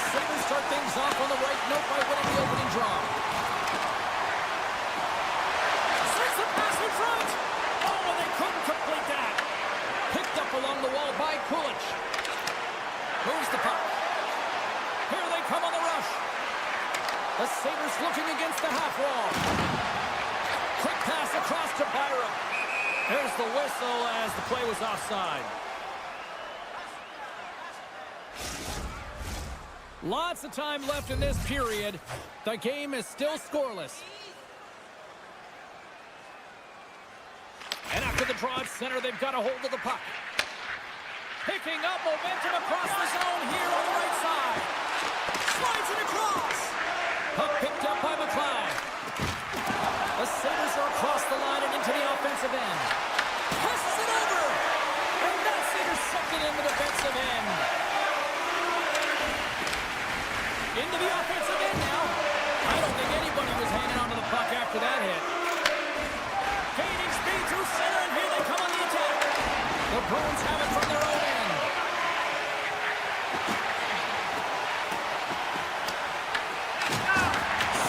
Sabres start things off on the right note by winning the opening draw. Sends the pass in front. Oh, and they couldn't complete that. Picked up along the wall by Kulich. Moves the puck. Here they come on the rush. The Sabres looking against the half wall. Quick pass across to Byram. There's the whistle as the play was offside. Lots of time left in this period. The game is still scoreless. And after the draw at center, they've got a hold of the puck. Picking up momentum across the zone here on the right side. Slides it across. Puck picked up by McLeod. The Sabres are across the line and into the offensive end. Passes it over. And that's intercepted in the defensive end. Into the offensive end now. I don't think anybody was hanging onto the puck after that hit. Gaining speed through center, and here they come on the attack. The Bruins have it from their own end.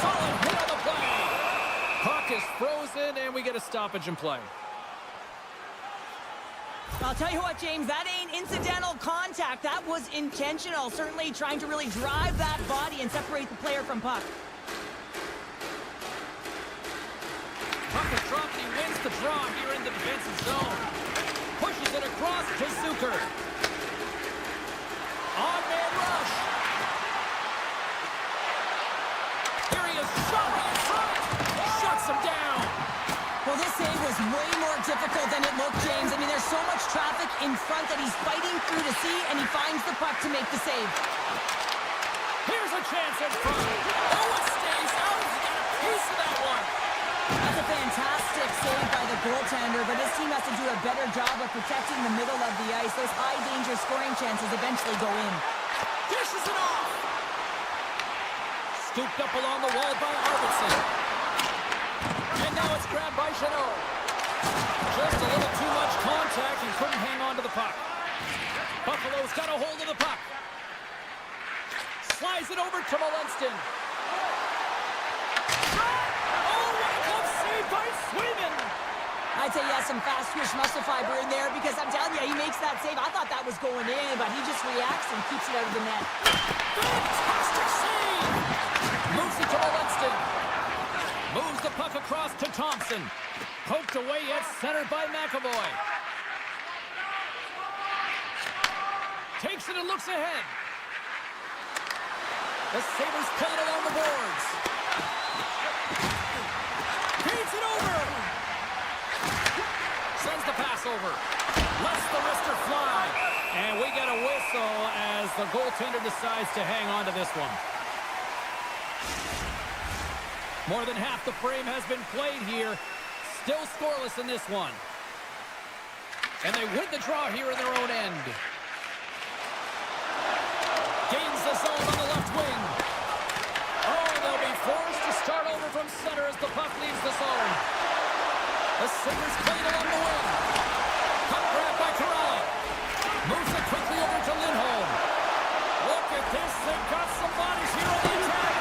Solid hit on the play. Puck is frozen, and we get a stoppage in play. I'll tell you what, James, that ain't incidental contact. That was intentional. Certainly trying to really drive that body and separate the player from puck. Puck is dropped. He wins the draw here in the defensive zone. Pushes it across to Zucker. On-man rush. Here he is, shot in front. Shuts him down. Well, this save was way more difficult than it looked, James. I mean, there's so much traffic in front that he's fighting through to see, and he finds the puck to make the save. Here's a chance in front. Oh, it stays out. He got a piece of that one. That's a fantastic save by the goaltender, but his team has to do a better job of protecting the middle of the ice. Those high-danger scoring chances eventually go in. Dishes it off. Scooped up along the wall by Arvidsson. And now it's grabbed by Chanot. Just a little too much contact. He couldn't hang on to the puck. Buffalo's got a hold of the puck. Slides it over to Molinston. Oh, what a glove save by Swayman. I'd say he has some fast twitch muscle fiber in there because I'm telling you, he makes that save. I thought that was going in, but he just reacts and keeps it out of the net. Fantastic save. Moves it to Molinston. Moves the puck across to Thompson. Poked away at center by McAvoy. Takes it and looks ahead. The Sabres play it along the boards. Feeds it over. Sends the pass over. Lets the wrister fly. And we get a whistle as the goaltender decides to hang on to this one. More than half the frame has been played here. Still scoreless in this one. And they win the draw here in their own end. Gains the zone on the left wing. Oh, they'll be forced to start over from center as the puck leaves the zone. The Sabres played along the wing. Puck grab by Corrali. Moves it quickly over to Lindholm. Look at this. They've got some bodies here on the attack.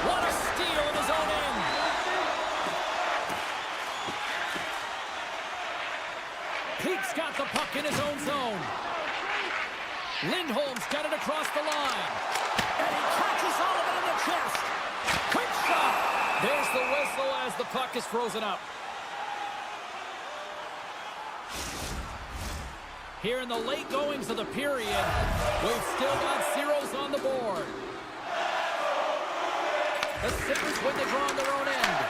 What a steal in his own end. Peake's got the puck in his own zone. Lindholm's got it across the line. And he catches all of it in the chest. Quick shot. There's the whistle as the puck is frozen up. Here in the late goings of the period, we've still got zeros on the board. The Sabres win the draw on their own end.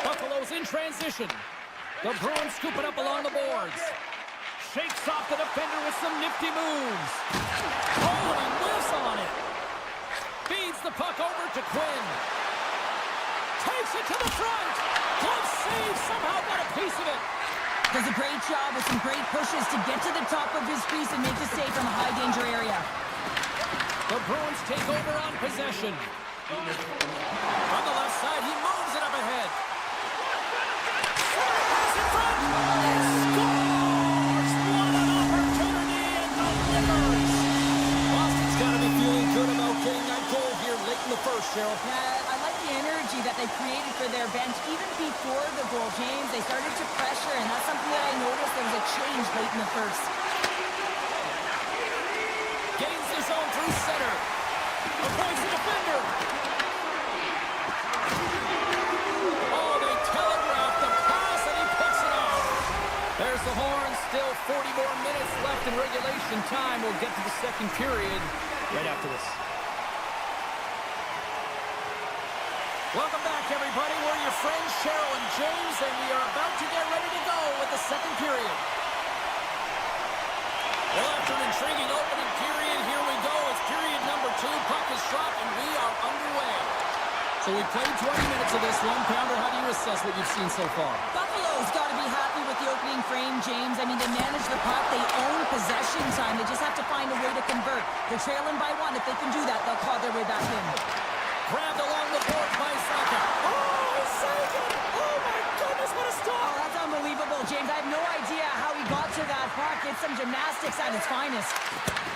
Buffalo's in transition. The Bruins scoop it up along the boards. Shakes off the defender with some nifty moves. Oh, and he whiffs on it. Feeds the puck over to Quinn. Takes it to the front. Glove save, somehow got a piece of it. Does a great job with some great pushes to get to the top of his crease and make the save from a high-danger area. The Bruins take over on possession. On the left side, he moves it up ahead. Pass in front. Scores! What an opportunity and delivers. Boston's got to be Cheryl. Yeah, I like the energy that they created for their bench. Even before the goal, James, they started to pressure, and that's something that I noticed there was a change late in the first. Gains the zone through center. Avoids the defender. Oh, they telegraphed the pass, and he picks it off. There's the horn. Still 40 more minutes left in regulation time. We'll get to the second period right after this. Welcome back, everybody. We're your friends, Cheryl and James, and we are about to get ready to go with the second period. Well, after an intriguing opening period, here we go. It's period number 2. Puck is dropped, and we are underway. So we played 20 minutes of this one. Pounder, how do you assess what you've seen so far? Buffalo's got to be happy with the opening frame, James. I mean, they manage the puck. They own possession time. They just have to find a way to convert. They're trailing by 1. If they can do that, they'll claw their way back in. Grabbed along the boards by Saka. Oh, Saka! Oh, my goodness, what a stop! Oh, that's unbelievable, James. I have no idea how he got to that puck. It's some gymnastics at its finest.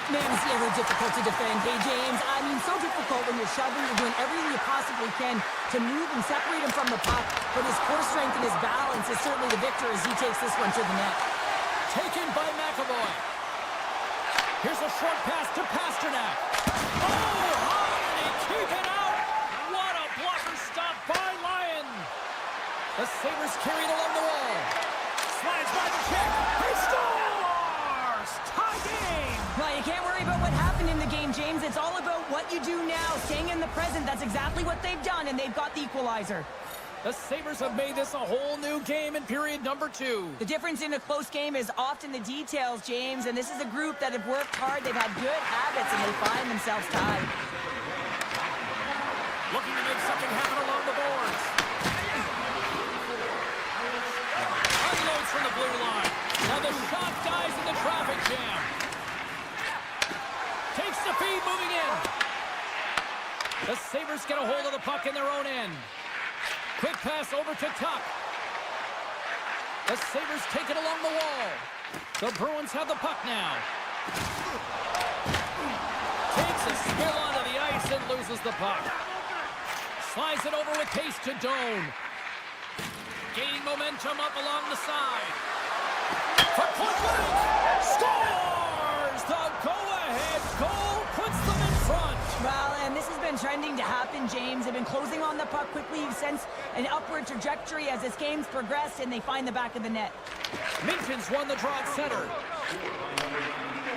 Man, is he ever difficult to defend. Hey, James, I mean, so difficult when you're shoving. You're doing everything you possibly can to move and separate him from the puck. But his core strength and his balance is certainly the victor as he takes this one to the net. Taken by McAvoy. Here's a short pass to Pasternak. Oh, how did he keep it out? What a blocker stop by Lyon. The Sabres carried along the wall. Slides by the check. He scores! Tie game! Well, you can't worry about what happened in the game, James. It's all about what you do now, staying in the present. That's exactly what they've done, and they've got the equalizer. The Sabres have made this a whole new game in period number 2. The difference in a close game is often the details, James, and this is a group that have worked hard. They've had good habits, and they find themselves tied. Looking to make something happen along the boards. Unloads from the blue line. Now the shot dies in the traffic jam. Takes the feed, moving in. The Sabres get a hold of the puck in their own end. Quick pass over to Tuck. The Sabres take it along the wall. The Bruins have the puck now. Takes a spill onto the ice and loses the puck. Slides it over with pace to Doan. Gaining momentum up along the side. For point blank. Scores! The go-ahead goal puts them in front. Well, and this has been trending to happen, James. They've been closing on the puck quickly. You sense an upward trajectory as this game's progressed, and they find the back of the net. Minton's won the draw at center.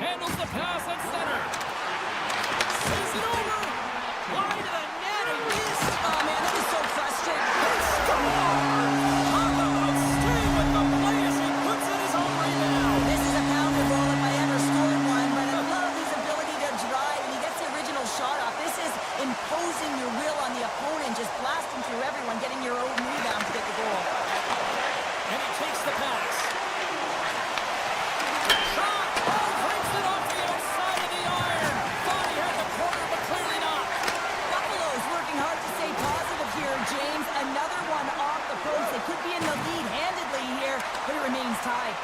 Handles the pass at center. Sends it over. Wide to the net and miss. Oh, man, that is so frustrating. How about staying with the play as he puts in his own rebound? This is a power goal if I ever scored one, but I love his ability to drive, and he gets the original shot off. This is imposing your will on the opponent, just blasting through everyone, getting your own rebound to get the goal. And he takes the pass. Shot! Oh, breaks it off the outside of the iron. Thought he had the corner, but clearly not. Buffalo's working hard to stay positive here, James. Another one off the post. They could be in the lead handedly here, but it remains tied.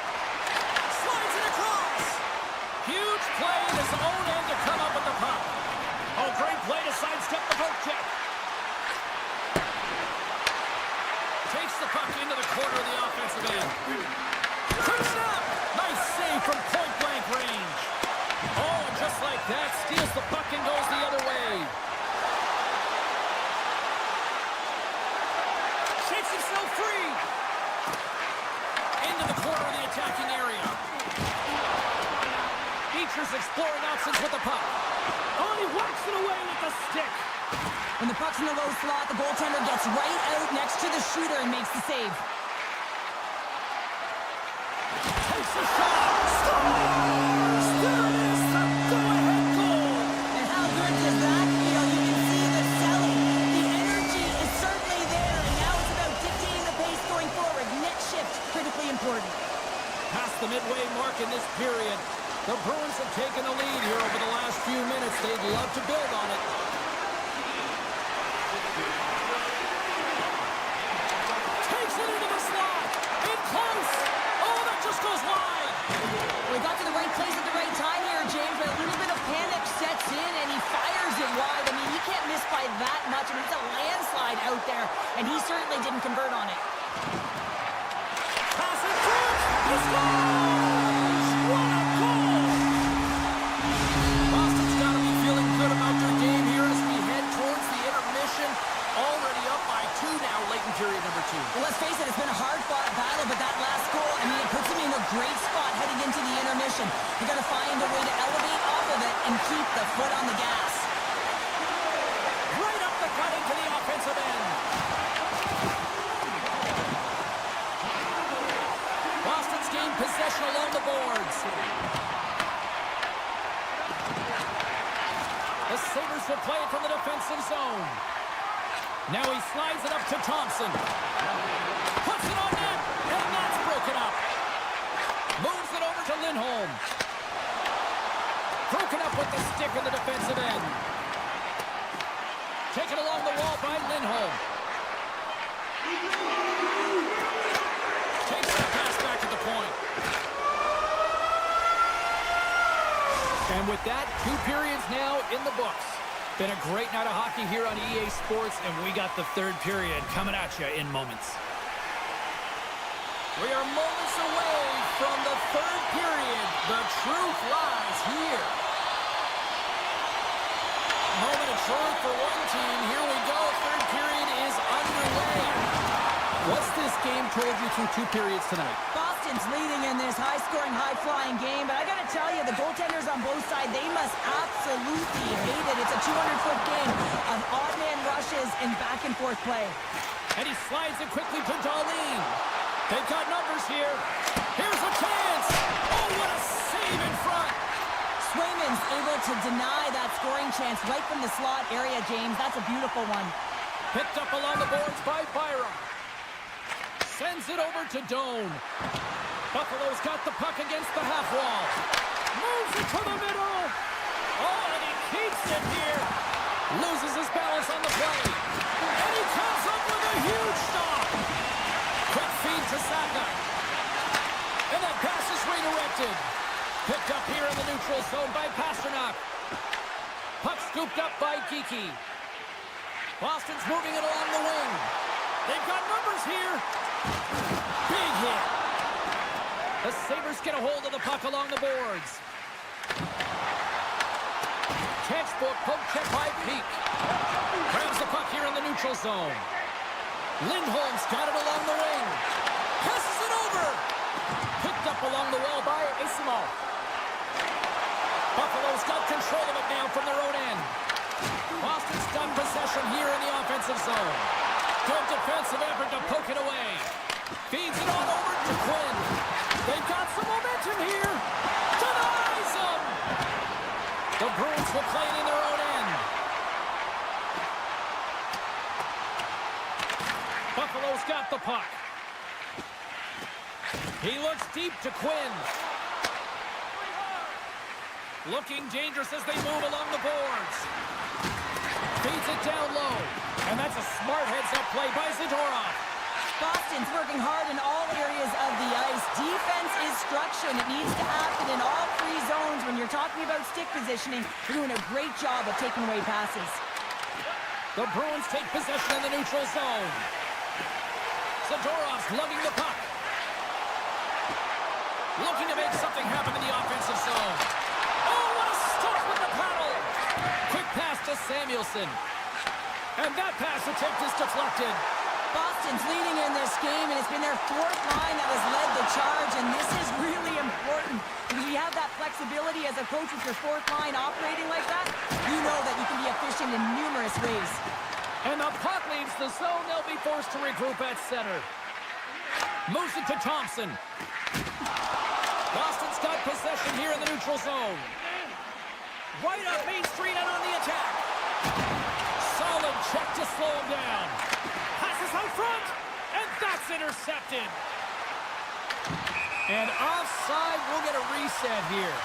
Slides it across. Huge play in his own end to come up with the puck. Oh, great play to sidestep the poke check. Takes the puck into the corner of the offensive end. Quick snap! Nice save from point-blank range. Oh, and just like that, steals the puck and goes the other way. Shakes himself free. Into the corner of the attacking area. Beecher's exploring options with the puck. Oh, and he whacks it away with the stick. When the puck's in the low slot, the goaltender gets right out next to the shooter and makes the save. Takes a shot. Scores! There it is, the go-ahead goal. And how good does that feel? You can see the selling. The energy is certainly there, and now it's about dictating the pace going forward. Net shift, critically important. Past the midway mark in this period, the Bruins have taken the lead here over the last few minutes. They'd love to build on it. Takes it into the slot. In close. Oh, that just goes wide. We got to the right place at the right time here, James, but a little bit of panic sets in, and he fires it wide. I mean, you can't miss by that much, and You got to find a way to elevate off of it and keep the foot on the gas. Right up the gut into the offensive end. Boston's gained possession along the boards. The Sabres will play it from the defensive zone. Now he slides it up to Thompson. Puts it on net, and that's broken up. Moves it over to Lindholm. Broken up with the stick in the defensive end. Taken along the wall by Lindholm. Takes the pass back to the point. And with that, 2 periods now in the books. Been a great night of hockey here on EA Sports, and we got the 3rd period coming at you in moments. We are moments away from the 3rd period. The truth lies here. Moment of truth for one team. Here we go. 3rd period is underway. What's this game told you through 2 periods tonight? Boston's leading in this high-scoring, high-flying game, but I got to tell you, the goaltenders on both sides, they must absolutely hate it. It's a 200-foot game of odd-man rushes and back-and-forth play. And he slides it quickly to Darlene. They've got numbers here. Here's a chance. Oh, what a save in front. Swayman's able to deny that scoring chance right from the slot area, James. That's a beautiful one. Picked up along the boards by Byram. Sends it over to Doan. Buffalo's got the puck against the half wall. Moves it to the middle. Oh, and he keeps it here. Loses his balance on the play. And he comes up with a huge stop. Quick feed to Saka. And that pass is redirected. Picked up here in the neutral zone by Pasternak. Puck scooped up by Geekie. Boston's moving it along the wing. They've got numbers here. Big hit. The Sabres get a hold of the puck along the boards. Textbook poke check by Peak. Grabs the puck here in the neutral zone. Lindholm's got it along the wing. Passes it over. Picked up along the wall by Asimov. Buffalo's got control of it now from their own end. Boston's got possession here in the offensive zone. Good defensive effort to poke it away. Feeds it on over to Quinn. They've got some momentum here. Denies them. The Bruins will play it in their own end. Buffalo's got the puck. He looks deep to Quinn. Looking dangerous as they move along the boards. Feeds it down low. And that's a smart heads-up play by Zadorov. Boston's working hard in all areas of the ice. Defense is structure, and it needs to happen in all 3 zones. When you're talking about stick positioning, they're doing a great job of taking away passes. The Bruins take possession in the neutral zone. Zadorov's lugging the puck. Looking to make something happen in the offensive zone. Oh, what a stop with the paddle! Quick pass to Samuelson. And that pass attempt is deflected. Boston's leading in this game, and it's been their 4th line that has led the charge, and this is really important. Because you have that flexibility as a coach with your 4th line operating like that, you know that you can be efficient in numerous ways. And the puck leaves the zone. They'll be forced to regroup at center. Moves it to Thompson. Boston's got possession here in the neutral zone. Right up Main Street and on the attack. Solid check to slow him down. Passes out front, and that's intercepted. And offside, we'll get a reset here.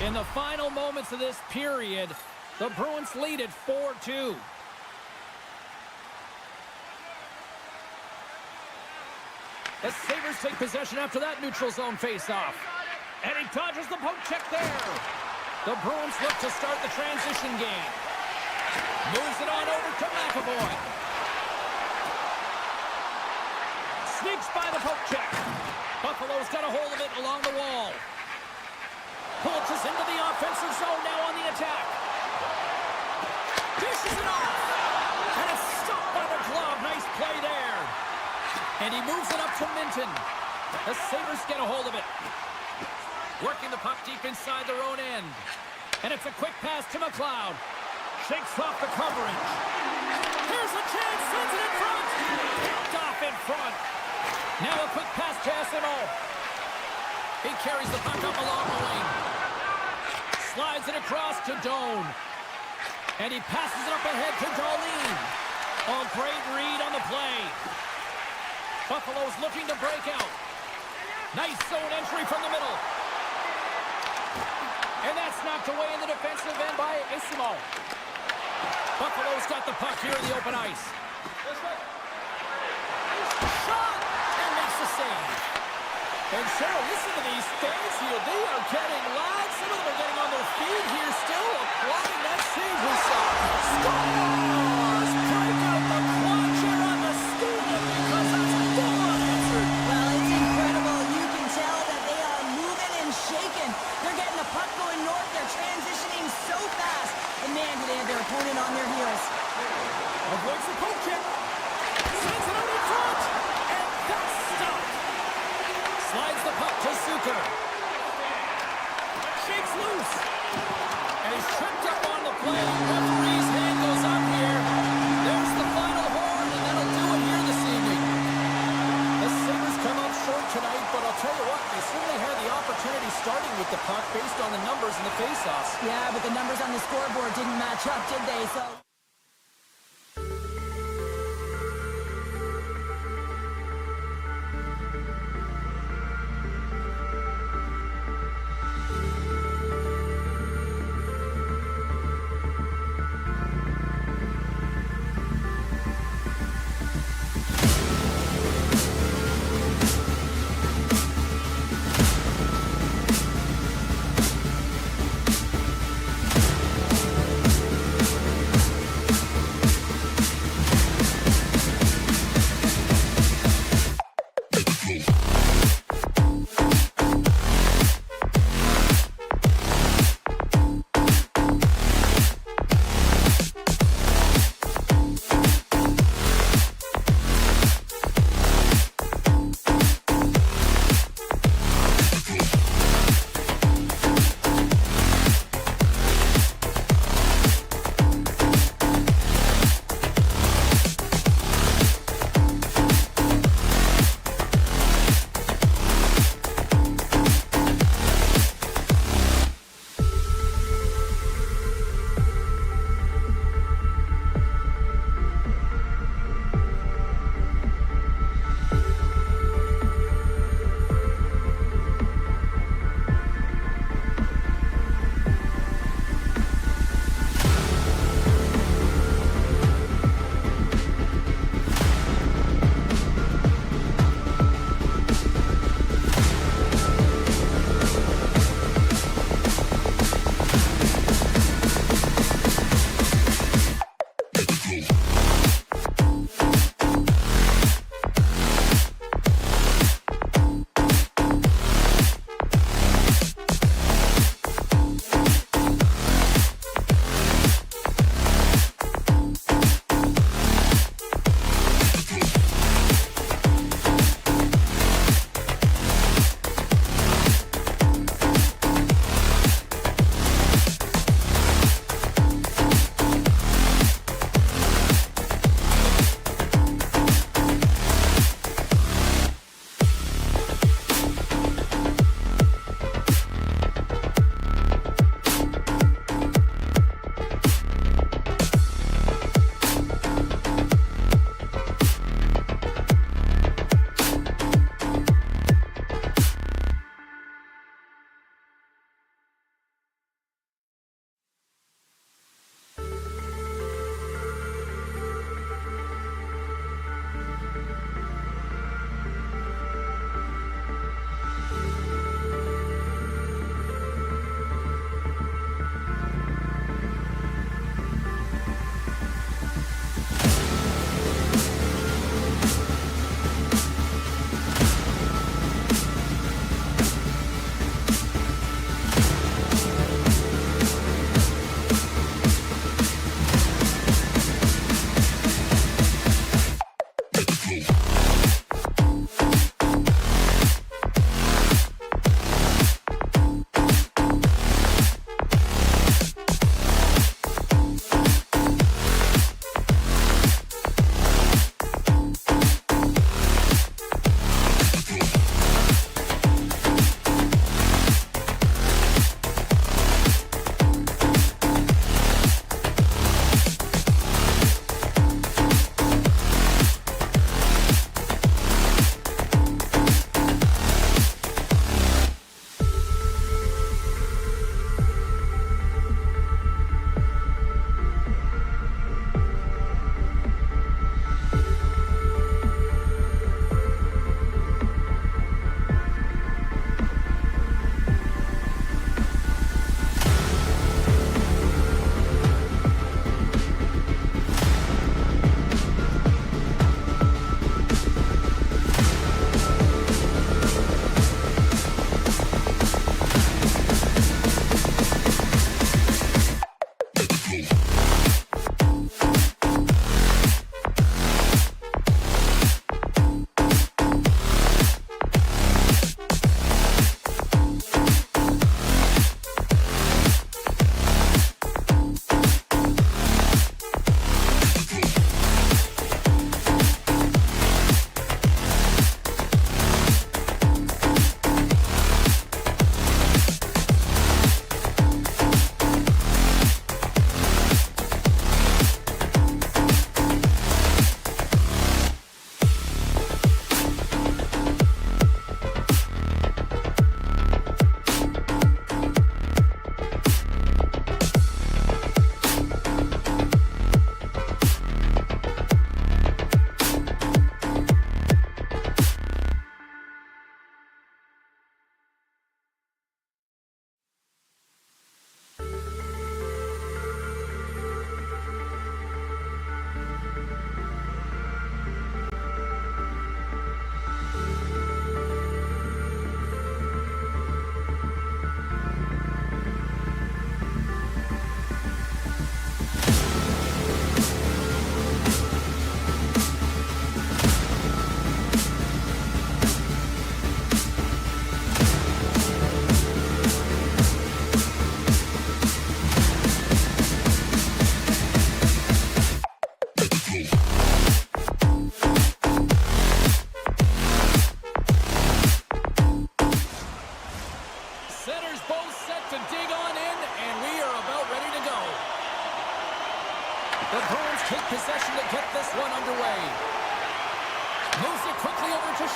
In the final moments of this period, the Bruins lead at 4-2. The Sabres take possession after that neutral zone faceoff. And he dodges the poke check there. The Bruins look to start the transition game. Moves it on over to McAvoy. Sneaks by the poke check. Buffalo's got a hold of it along the wall. Pulls into the offensive zone now on the attack. Dishes it off. And it's stopped by the glove. Nice play there. And he moves it up to Minton. The Sabres get a hold of it. Working the puck deep inside their own end. And it's a quick pass to McLeod. Shakes off the coverage. Here's a chance. Sends it in front. Picked off in front. Now a quick pass to SMO. He carries the puck up along the wing. Slides it across to Doan. And he passes it up ahead to Darlene. Oh, great read on the play. Buffalo's looking to break out. Nice zone entry from the middle. And that's knocked away in the defensive end by Isimo. Buffalo's got the puck here in the open ice. Shot! And makes the save. And Cheryl, listen to these fans here. They are getting loud. Some of them are getting on their feet here still, applauding that save we saw. Stars break out the clutch here on the stadium because that's a goal unanswered. Well, it's incredible. You can tell that they are moving and shaking. They're getting the puck going north. They're transitioning so fast. And man, do they have their opponent on their heels. Avoids the poke check. Sends it out in front. And that's stopped. Slides the puck to Suker. Shakes loose. And he's tripped up on the play. Referee's hand goes up here. There's the final horn, and that'll do it here this evening. The Sabres come up short tonight, but I'll tell you what, they certainly had the opportunity starting with the puck based on the numbers in the faceoffs. Yeah, but the numbers on the scoreboard didn't match up, did they? So...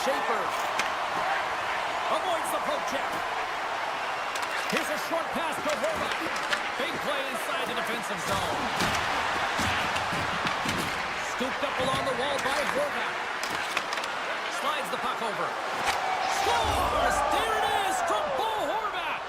Schaefer. Avoids the poke check. Here's a short pass to Horvath. Big play inside the defensive zone. Scooped up along the wall by Horvath. Slides the puck over. Scores! There it is from Bo Horvath.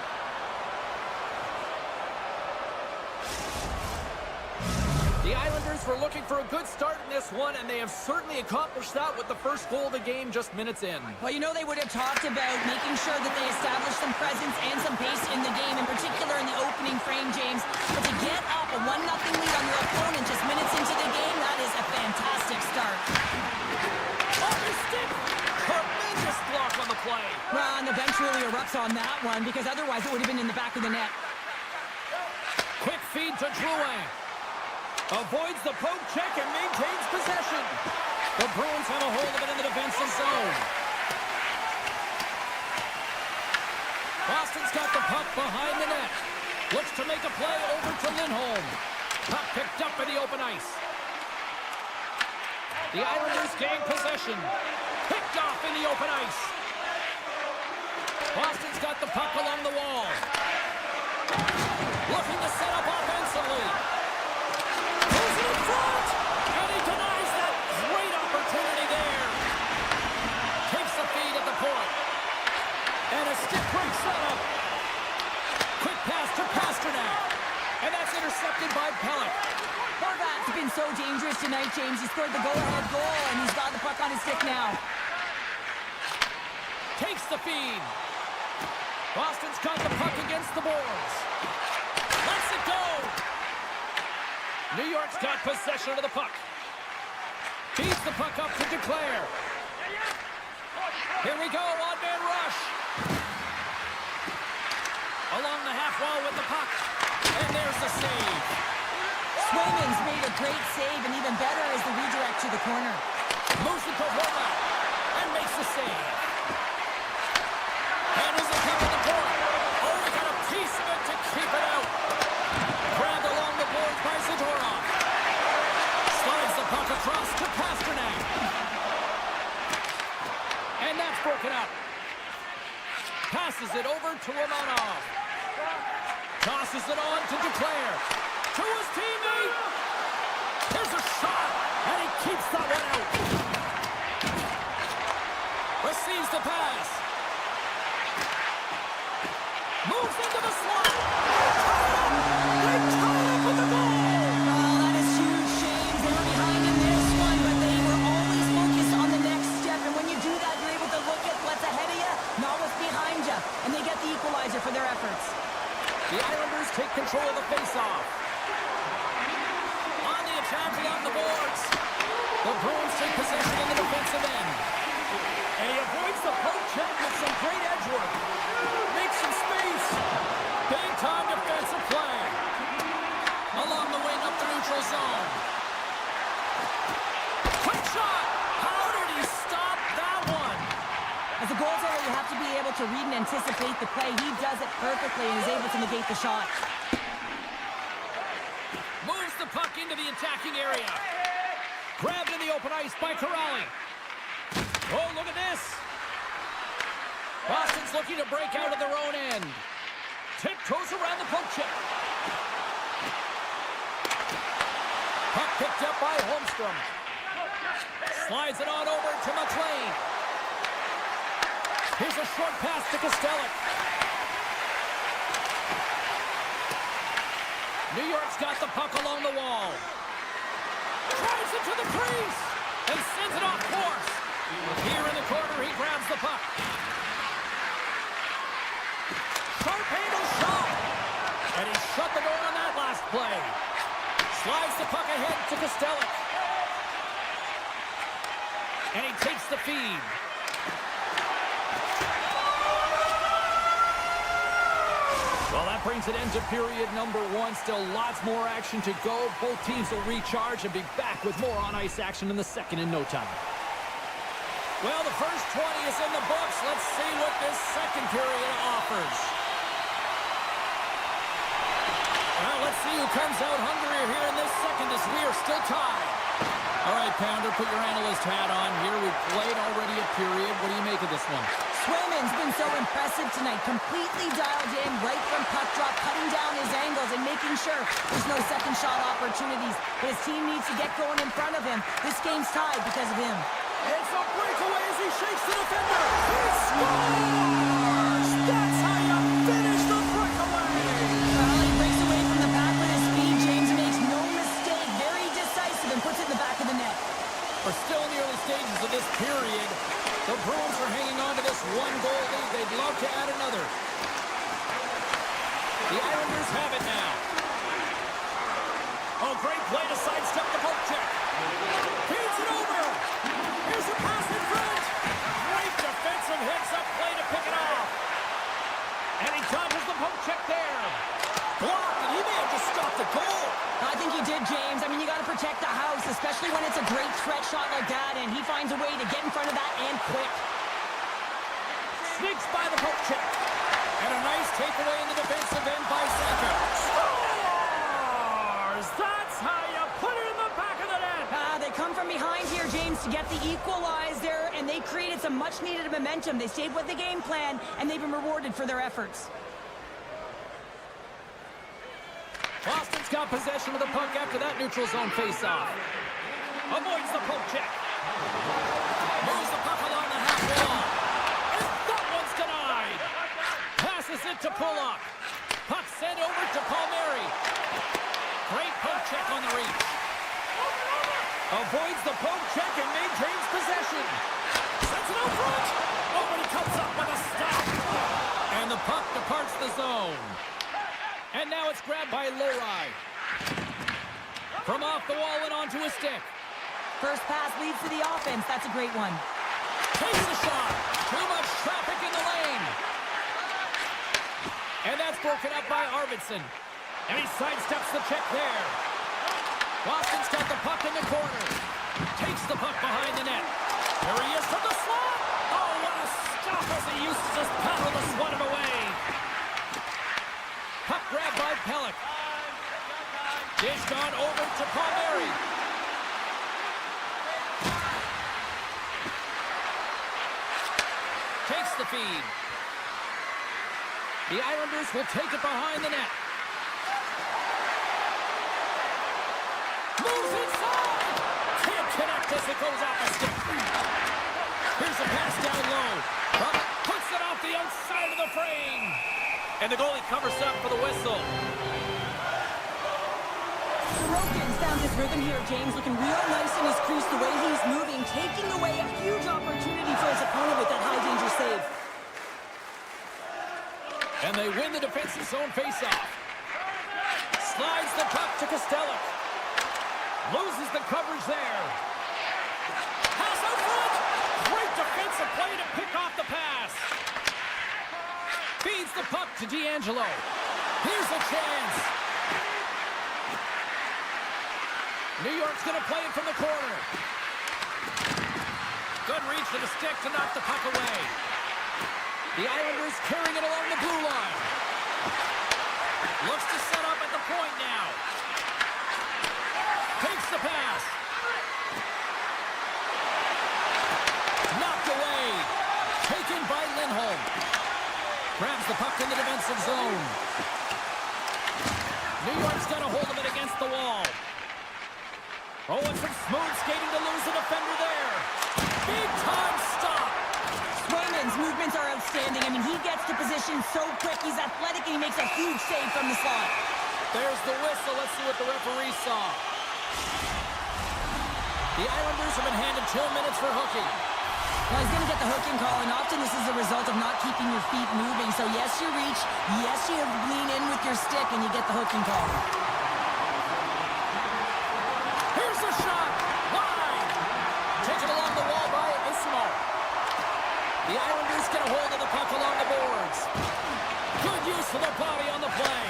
The Islanders were looking for a good start in this one, and they have certainly accomplished that with the first goal of the game just minutes in. Well, you know, they would have talked about making sure that they established some presence and some pace in the game, in particular in the opening frame, James. But to get up a 1-0 lead on your opponent just minutes into the game, that is a fantastic start. Off his stick! Tremendous block on the play. Well, and the bench really erupts on that one, because otherwise it would have been in the back of the net. Quick feed to Drouin. Avoids the poke check and maintains possession. The Bruins have a hold of it in the defensive zone. Boston's got the puck behind the net. Looks to make a play over to Lindholm. Puck picked up in the open ice. The Islanders gain possession. Picked off in the open ice. Boston's got the puck along the wall. Looking to set up offensively. Pulls it in front. And he denies that great opportunity there. Takes the feed at the point. And a stick break setup. Quick pass to Pasternak. And that's intercepted by Pelech. Horvath's been so dangerous tonight, James. He scored the go-ahead goal, and he's got the puck on his stick now. Takes the feed. Boston's got the puck against the boards. Lets it go. New York's got possession of the puck. Feeds the puck up to Duclair. Here we go, on-man rush. Along the half wall with the puck. And there's the save. Swayman's made a great save, and even better is the redirect to the corner. Moves it to Horvath. And makes the save. And is it coming to the point? Oh, he got a piece of it to keep it out. Grabbed along the boards by Zadorov. Slides the puck across to Pasternak. And that's broken up. Passes it over to Romanov. Tosses it on to Duclair. To his teammate. Here's a shot. And he keeps that one out. Receives the pass. Moves into the slot. They tie up with the goal. Oh, that is huge, James. They were behind in this one, but they were always focused on the next step. And when you do that, you're able to look at what's ahead of you, not what's behind you. And they get the equalizer for their efforts. The Islanders take control of the faceoff. On the attack along the boards. The Bruins take possession in the defensive end. And he avoids the poke check with some great edge work. Makes some space. Big time defensive play. Along the wing up the neutral zone. Quick shot. How did he stop that one? As a goaltender, you have to be able to read and anticipate the play. He does it perfectly and is able to negate the shot. Moves the puck into the attacking area. Grabbed in the open ice by Corrali. Oh, look at this. Boston's looking to break out of their own end. Tiptoes around the poke check. Puck picked up by Holmstrom. Slides it on over to McLean. Here's a short pass to Kostelic. New York's got the puck along the wall. Drives it to the crease and sends it off course. Here in the corner, he grabs the puck. Sharp handle shot. And he shut the door on that last play. Slides the puck ahead to Kostelic. And he takes the feed. Well, that brings an end to period number one. Still lots more action to go. Both teams will recharge and be back with more on-ice action in the second in no time. Well, the first 20 is in the books. Let's see what this second period offers. Well, let's see who comes out hungrier here in this second as we are still tied. All right, Pounder, put your analyst hat on here. We've played already a period. What do you make of this one? Swayman's been so impressive tonight, completely dialed in right from puck drop, cutting down his angles and making sure there's no second shot opportunities. But his team needs to get going in front of him. This game's tied because of him. It's a breakaway as he shakes the defender. He scores! That's how you finish the breakaway! Well, he breaks away from the back with his speed. James makes no mistake. Very decisive and puts it in the back of the net. We're still in the early stages of this period. The Bruins are hanging on to this one-goal lead. They'd love to add another. The Islanders have it now. Oh, great play to sidestep the poke check. Feeds it over. Here's a pass in front. Great defensive hits up play to pick it off. And he dodges the poke check there. Blocked, and he may have just stopped the goal. I think he did, James. I mean, you got to protect the house, especially when it's a great threat shot like that, and he finds a way to get in front of that and quick. Sneaks by the poke check. And a nice takeaway in the defensive end by Saka. Scores! That's how you put it in the back of the net. They come from behind here, James, to get the equalizer, and they created some much-needed momentum. They stayed with the game plan, and they've been rewarded for their efforts. Boston's got possession of the puck after that neutral zone face-off. Avoids the poke check. Moves the puck along the half wall. And that one's denied. Passes it to Pulock. Puck sent over to Palmieri. Great poke check on the reach. Avoids the poke check and maintains possession. Sets it out front. Oh, but he comes up with a stop. And the puck departs the zone. And now it's grabbed by Lohrei. From off the wall and onto his stick. First pass leads to the offense. That's a great one. Takes the shot. Too much traffic in the lane. And that's broken up by Arvidsson. And he sidesteps the check there. Boston's got the puck in the corner. Takes the puck behind the net. There he is from the slot. Oh, what a stop as he used to just paddle to swat him away. Puck grabbed by Pellick. Dished on over to Palmieri. Takes the feed. The Islanders will take it behind the net. Moves inside. Can't connect as it goes off the stick. Here's a pass down low. Puts it off the outside of the frame. And the goalie covers up for the whistle. Sorokin's found his rhythm here, James, looking real nice in his crease, the way he's moving, taking away a huge opportunity for his opponent with that high-danger save. And they win the defensive zone faceoff. Slides the puck to Kostelic. Loses the coverage there. Pass out front. Great defensive play to pick off the pass. Feeds the puck to D'Angelo. Here's a chance. New York's going to play it from the corner. Good reach to the stick to knock the puck away. The Islanders carrying it along the blue line. Looks to set up at the point now. Takes the pass. Knocked away. Taken by Lindholm. Grabs the puck in the defensive zone. New York's got a hold of it against the wall. Oh, and some smooth skating to lose the defender there. Big time stop. Swayman's movements are outstanding. I mean, he gets to position so quick. He's athletic, and he makes a huge save from the slot. There's the whistle. Let's see what the referee saw. The Islanders have been handed 2 minutes for hooking. Well, he's going to get the hooking call, and often this is a result of not keeping your feet moving. So, yes, you reach. Yes, you lean in with your stick, and you get the hooking call. Here's a shot. Wide. Taken along the wall by Ismo. The Islanders get a hold of the puck along the boards. Good use of the body on the play.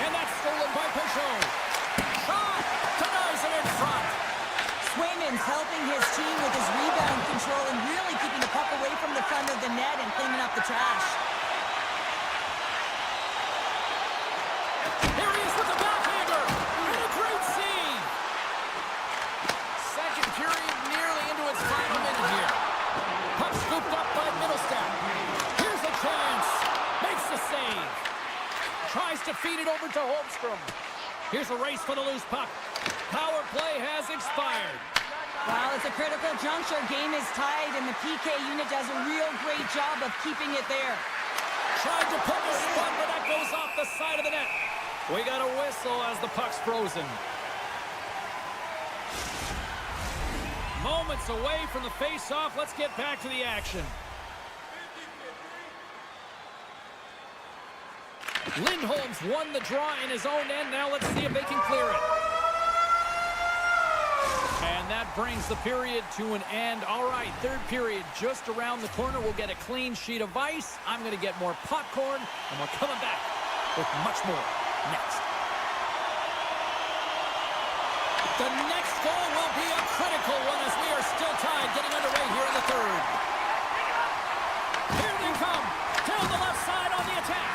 And that's stolen by Peugeot. Shot. Denies it in front. Swayman's helping his team with his rebound control and really keeping the puck away from the front of the net and cleaning up the trash. Here he is with the back. to feed it over to Holmstrom. Here's a race for the loose puck. Power play has expired. Well, it's a critical juncture. Game is tied, and the PK unit does a real great job of keeping it there. Trying to put the spot, but that goes off the side of the net. We got a whistle as the puck's frozen. Moments away from the face-off. Let's get back to the action. Lindholm's won the draw in his own end. Now let's see if they can clear it. And that brings the period to an end. All right, third period just around the corner. We'll get a clean sheet of ice. I'm going to get more popcorn, and we're coming back with much more next. The next goal will be a critical one as we are still tied, getting underway here in the third. Here they come, down the left side on the attack.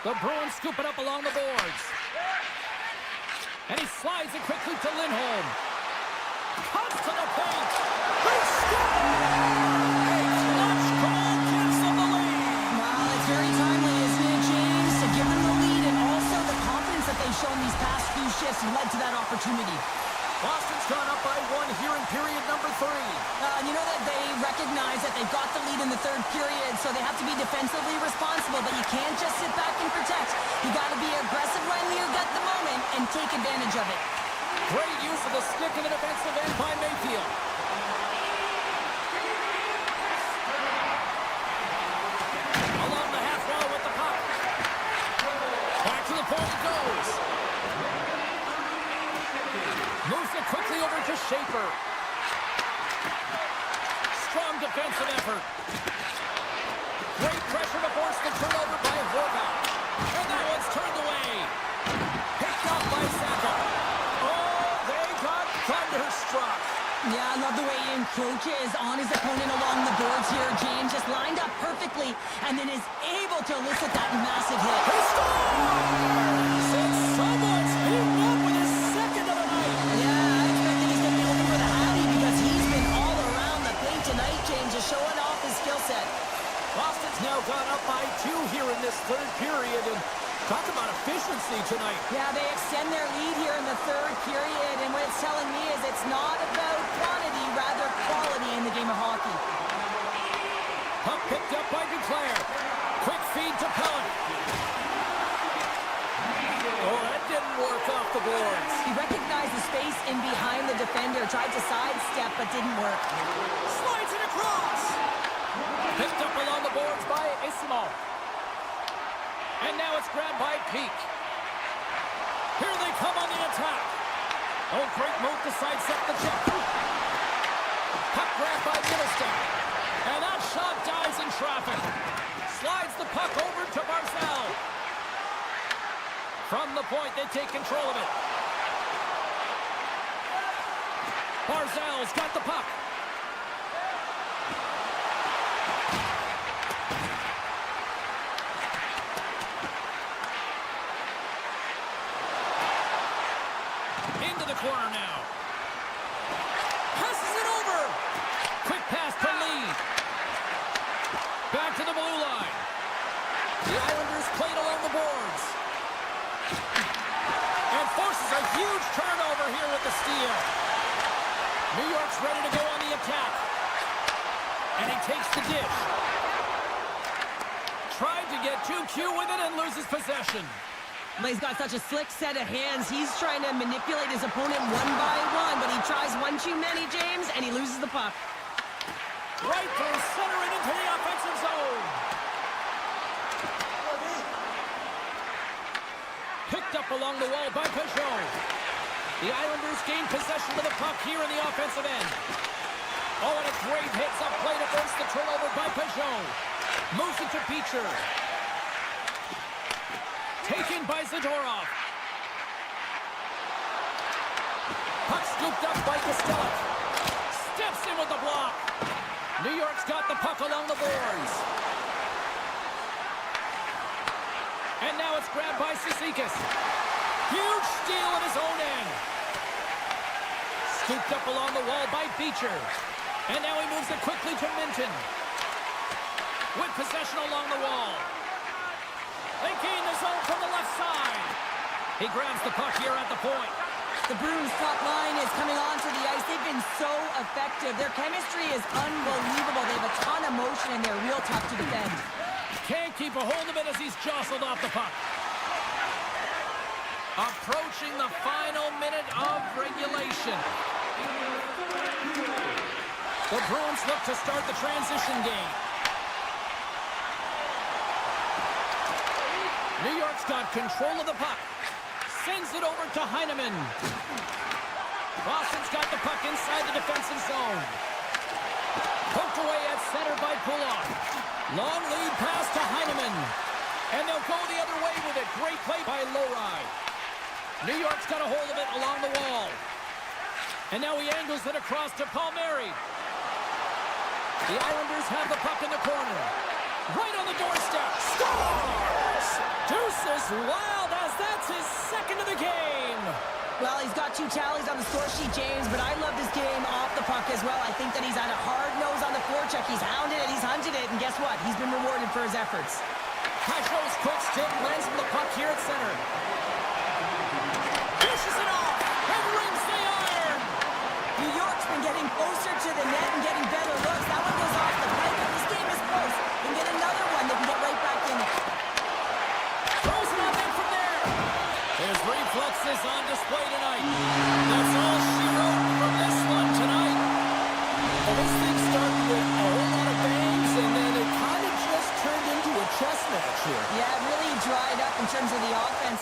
The Bruins scoop it up along the boards. And he slides it quickly to Lindholm. Comes to the paint. They score! A clutch goal gives them the lead. Well, it's very timely, isn't it, James? To give them the lead, and also the confidence that they've shown these past few shifts led to that opportunity. Boston's gone up by 1 here in period number 3. You know that they recognize that they've got the lead in the third period, so they have to be defensively responsible, but you can't just sit back and protect. You got to be aggressive when you get the moment and take advantage of it. Great use of the stick in the defensive end by Mayfield. Along the half wall with the puck. Back to the point it goes. Moves it quickly over to Schaefer. Strong defensive effort. Great pressure to force the turnover by Horvath. And that one's turned away. Picked up by Saka. Oh, they got thunderstruck. Yeah, I love the way he encroaches on his opponent along the boards here. James just lined up perfectly and then is able to elicit that massive hit. He scores! And someone's beaten up with his second of the night. Yeah, I expected he's going to be looking for the Hattie because he's been all around the paint tonight, James, just showing off his skill set. Boston's now gone up by 2 here in this third period, and talk about efficiency tonight. Yeah, they extend their lead here in the third period, and what it's telling me is it's not about quantity, rather quality in the game of hockey. Puck picked up by Duclair. Quick feed to Pellet. Oh, that didn't work off the boards. He recognized the space in behind the defender, tried to sidestep, but didn't work. Slides it across. Picked up along the boards by Isimo. And now it's grabbed by Peak. Here they come on the attack. Oh, great move to sidestep the check. Puck grabbed by Middleston. And that shot dies in traffic. Slides the puck over to Barzal. From the point, they take control of it. Barzal's got the puck. Into the corner now. Passes it over. Quick pass to Lee. Back to the blue line. The Islanders played along the boards. And forces a huge turnover here with the steal. New York's ready to go on the attack. And he takes the dish. Tried to get too cute with it and loses possession. But he's got such a slick set of hands. He's trying to manipulate his opponent one by one, but he tries one too many, James, and he loses the puck. Right through center and into the offensive zone. Picked up along the wall by Peugeot. The Islanders gain possession of the puck here in the offensive end. Oh, and a great hits-up play to force the turnover by Peugeot. Moves it to Beecher. Taken by Zadorov. Puck scooped up by Costello. Steps in with the block. New York's got the puck along the boards. And now it's grabbed by Cizikas. Huge steal at his own end. Scooped up along the wall by Beecher. And now he moves it quickly to Minton. With possession along the wall. They gain the zone from the left side. He grabs the puck here at the point. The Bruins' top line is coming onto the ice. They've been so effective. Their chemistry is unbelievable. They have a ton of motion, and they're real tough to defend. Can't keep a hold of it as he's jostled off the puck. Approaching the final minute of regulation. The Bruins look to start the transition game. New York's got control of the puck. Sends it over to Heineman. Boston's got the puck inside the defensive zone. Poked away at center by Pullock. Long lead pass to Heineman. And they'll go the other way with it. Great play by Lowry. New York's got a hold of it along the wall. And now he angles it across to Palmieri. The Islanders have the puck in the corner. Right on the doorstep. Scores! Deuces wild as that's his second of the game. Well, he's got 2 tallies on the score sheet, James, but I love this game off the puck as well. I think that he's had a hard nose on the forecheck. He's hounded it, he's hunted it, and guess what? He's been rewarded for his efforts. Pajot's quick stick lands from the puck here at center. Pushes it off and rings the iron. New York's been getting closer to the net and getting better looks. That one goes off the pipe, but this game is close. They can get another one. They can get right back in it. Throws it on in from there. His reflexes on display tonight. That's all she wrote from this one tonight. Well, this thing started with a whole lot of bangs, and then it kind of just turned into a chess match here. Yeah, it really dried up in terms of the offense.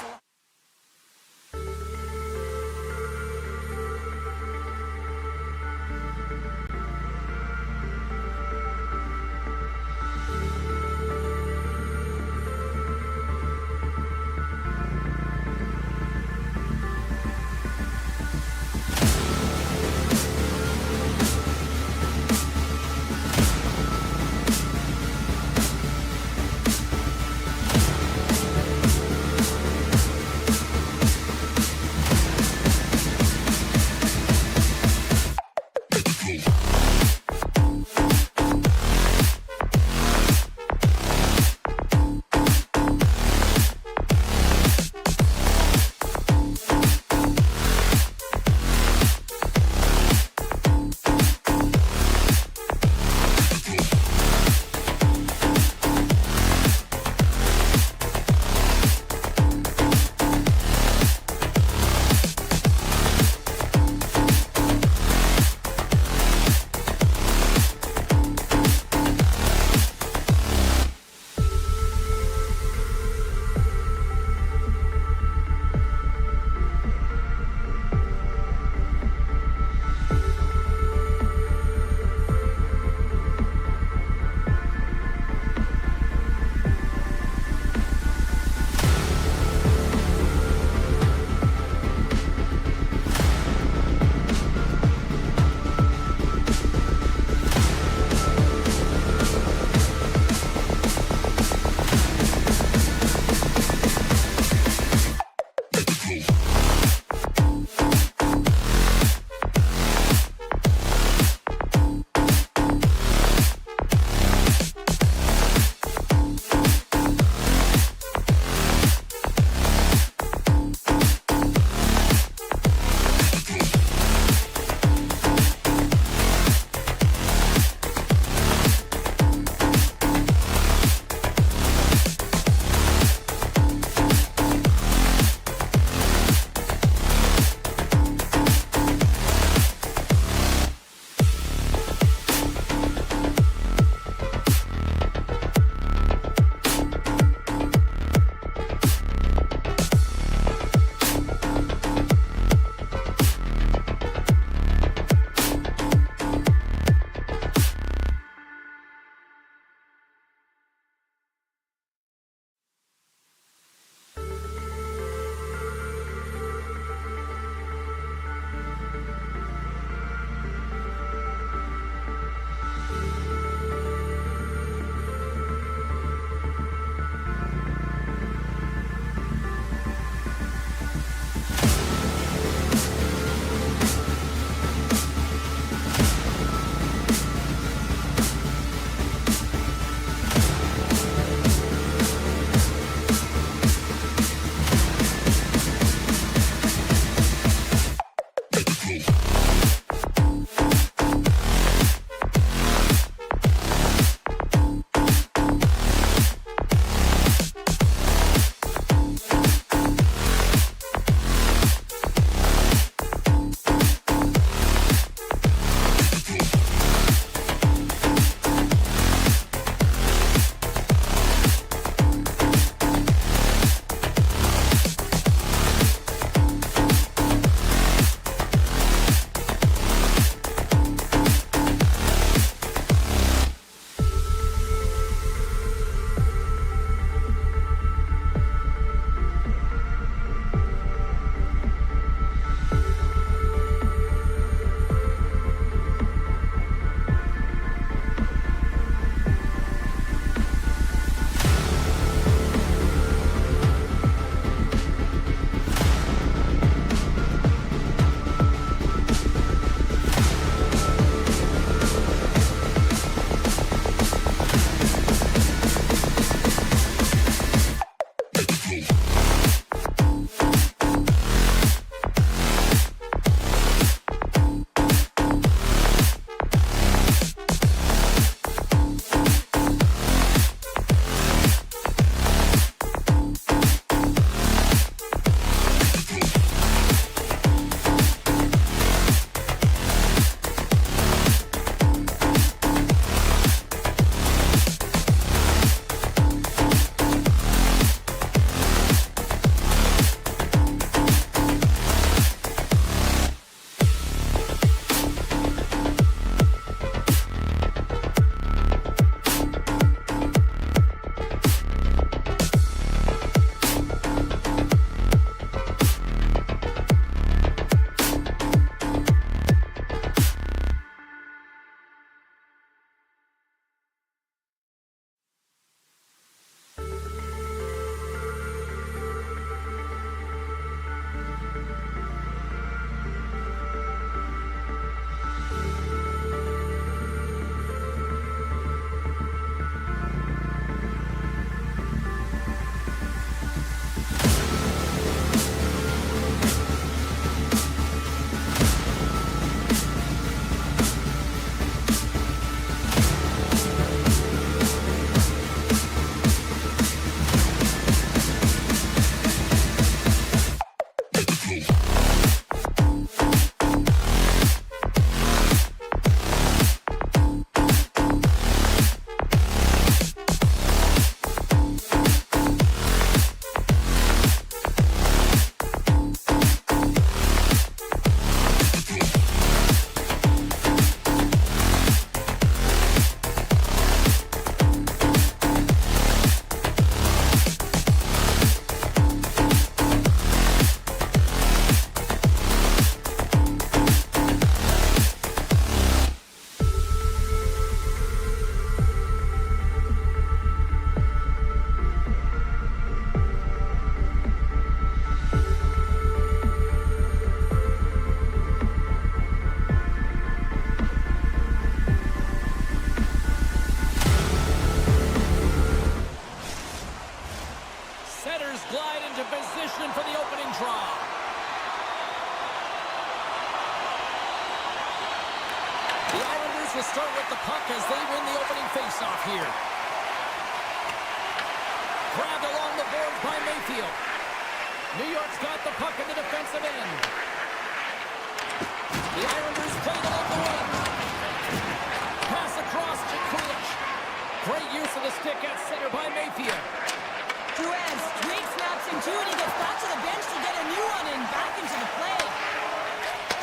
Sabres glide into position for the opening draw. The Islanders will start with the puck as they win the opening faceoff here. Grabbed along the boards by Mayfield. New York's got the puck in the defensive end. The Islanders play it along the wing. Pass across to Kulich. Great use of the stick at center by Mayfield. Bruins, Drake snaps in two, and he gets back to the bench to get a new one and back into the play.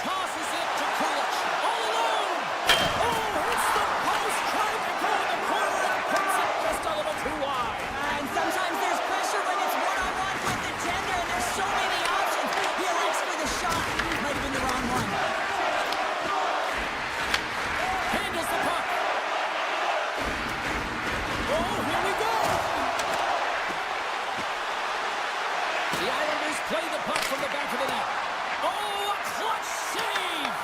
Tosses it to Kulich. All alone! Oh, hits the post, trying to go in the corner and puts it just a little too wide. And sometimes there's pressure when it's one-on-one with the tender, and there's so many options. He elects for the shot. Might have been the wrong one. Handles the puck. Oh, here we go! The Islanders play the puck from the back of the net. Oh, a clutch save!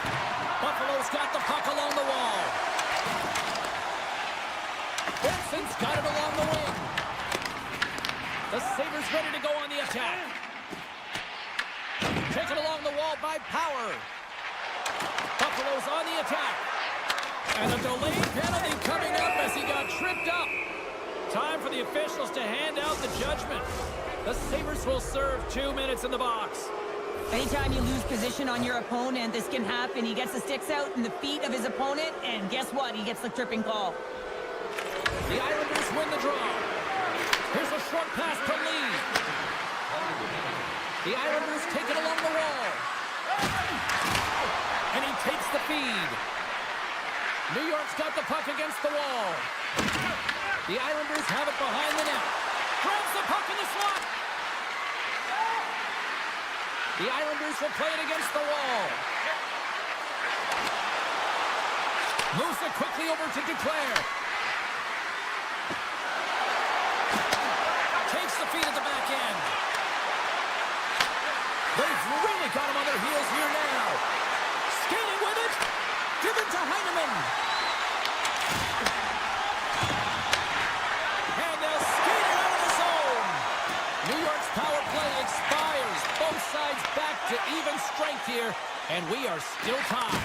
Buffalo's got the puck along the wall. Benson's got it along the wing. The Sabres ready to go on the attack. Taken along the wall by Power. Buffalo's on the attack. And a delayed penalty coming up as he got tripped up. Time for the officials to hand out the judgment. The Sabres will serve 2 minutes in the box. Anytime you lose position on your opponent, this can happen. He gets the sticks out in the feet of his opponent, and guess what? He gets the tripping call. The Islanders win the draw. Here's a short pass to Lee. The Islanders take it along the wall. And he takes the feed. New York's got the puck against the wall. The Islanders have it behind the net. Grabs the puck in the slot. The Islanders will play it against the wall. Moves it quickly over to Duclair. Takes the feed at the back end. They've really got him on their heels here now. Skating with it. Given to Heineman. And they'll skate it out of the zone. New York's power play expires. Both sides back to even strength here. And we are still tied.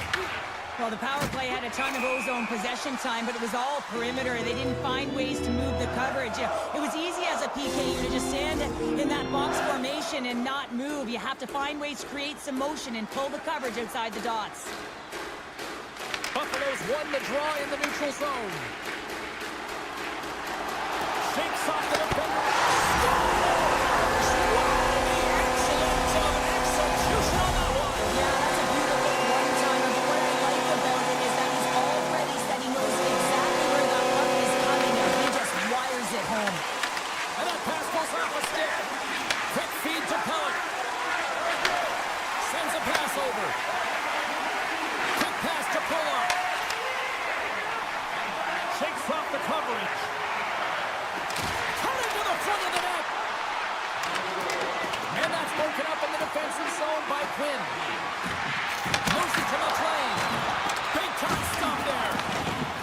Well, the power play had a ton of ozone possession time, but it was all perimeter. They didn't find ways to move the coverage. It was easy as a PK to just stand in that box formation and not move. You have to find ways to create some motion and pull the coverage outside the dots. Buffalo's won the draw in the neutral zone. Shakes off the defender. Execution on that one. Yeah, that's a beautiful one-timer, but what I like about it is that he's already said he knows exactly where that puck is coming, and he just wires it home. And that pass goes off a stick. Quick feed to Pellick. Sends a pass over. Quick pass to Pulock. Shakes off the coverage. Cutting to the front of the net. And that's broken up in the defensive zone by Quinn. Moves it to McLean. Big time stop there.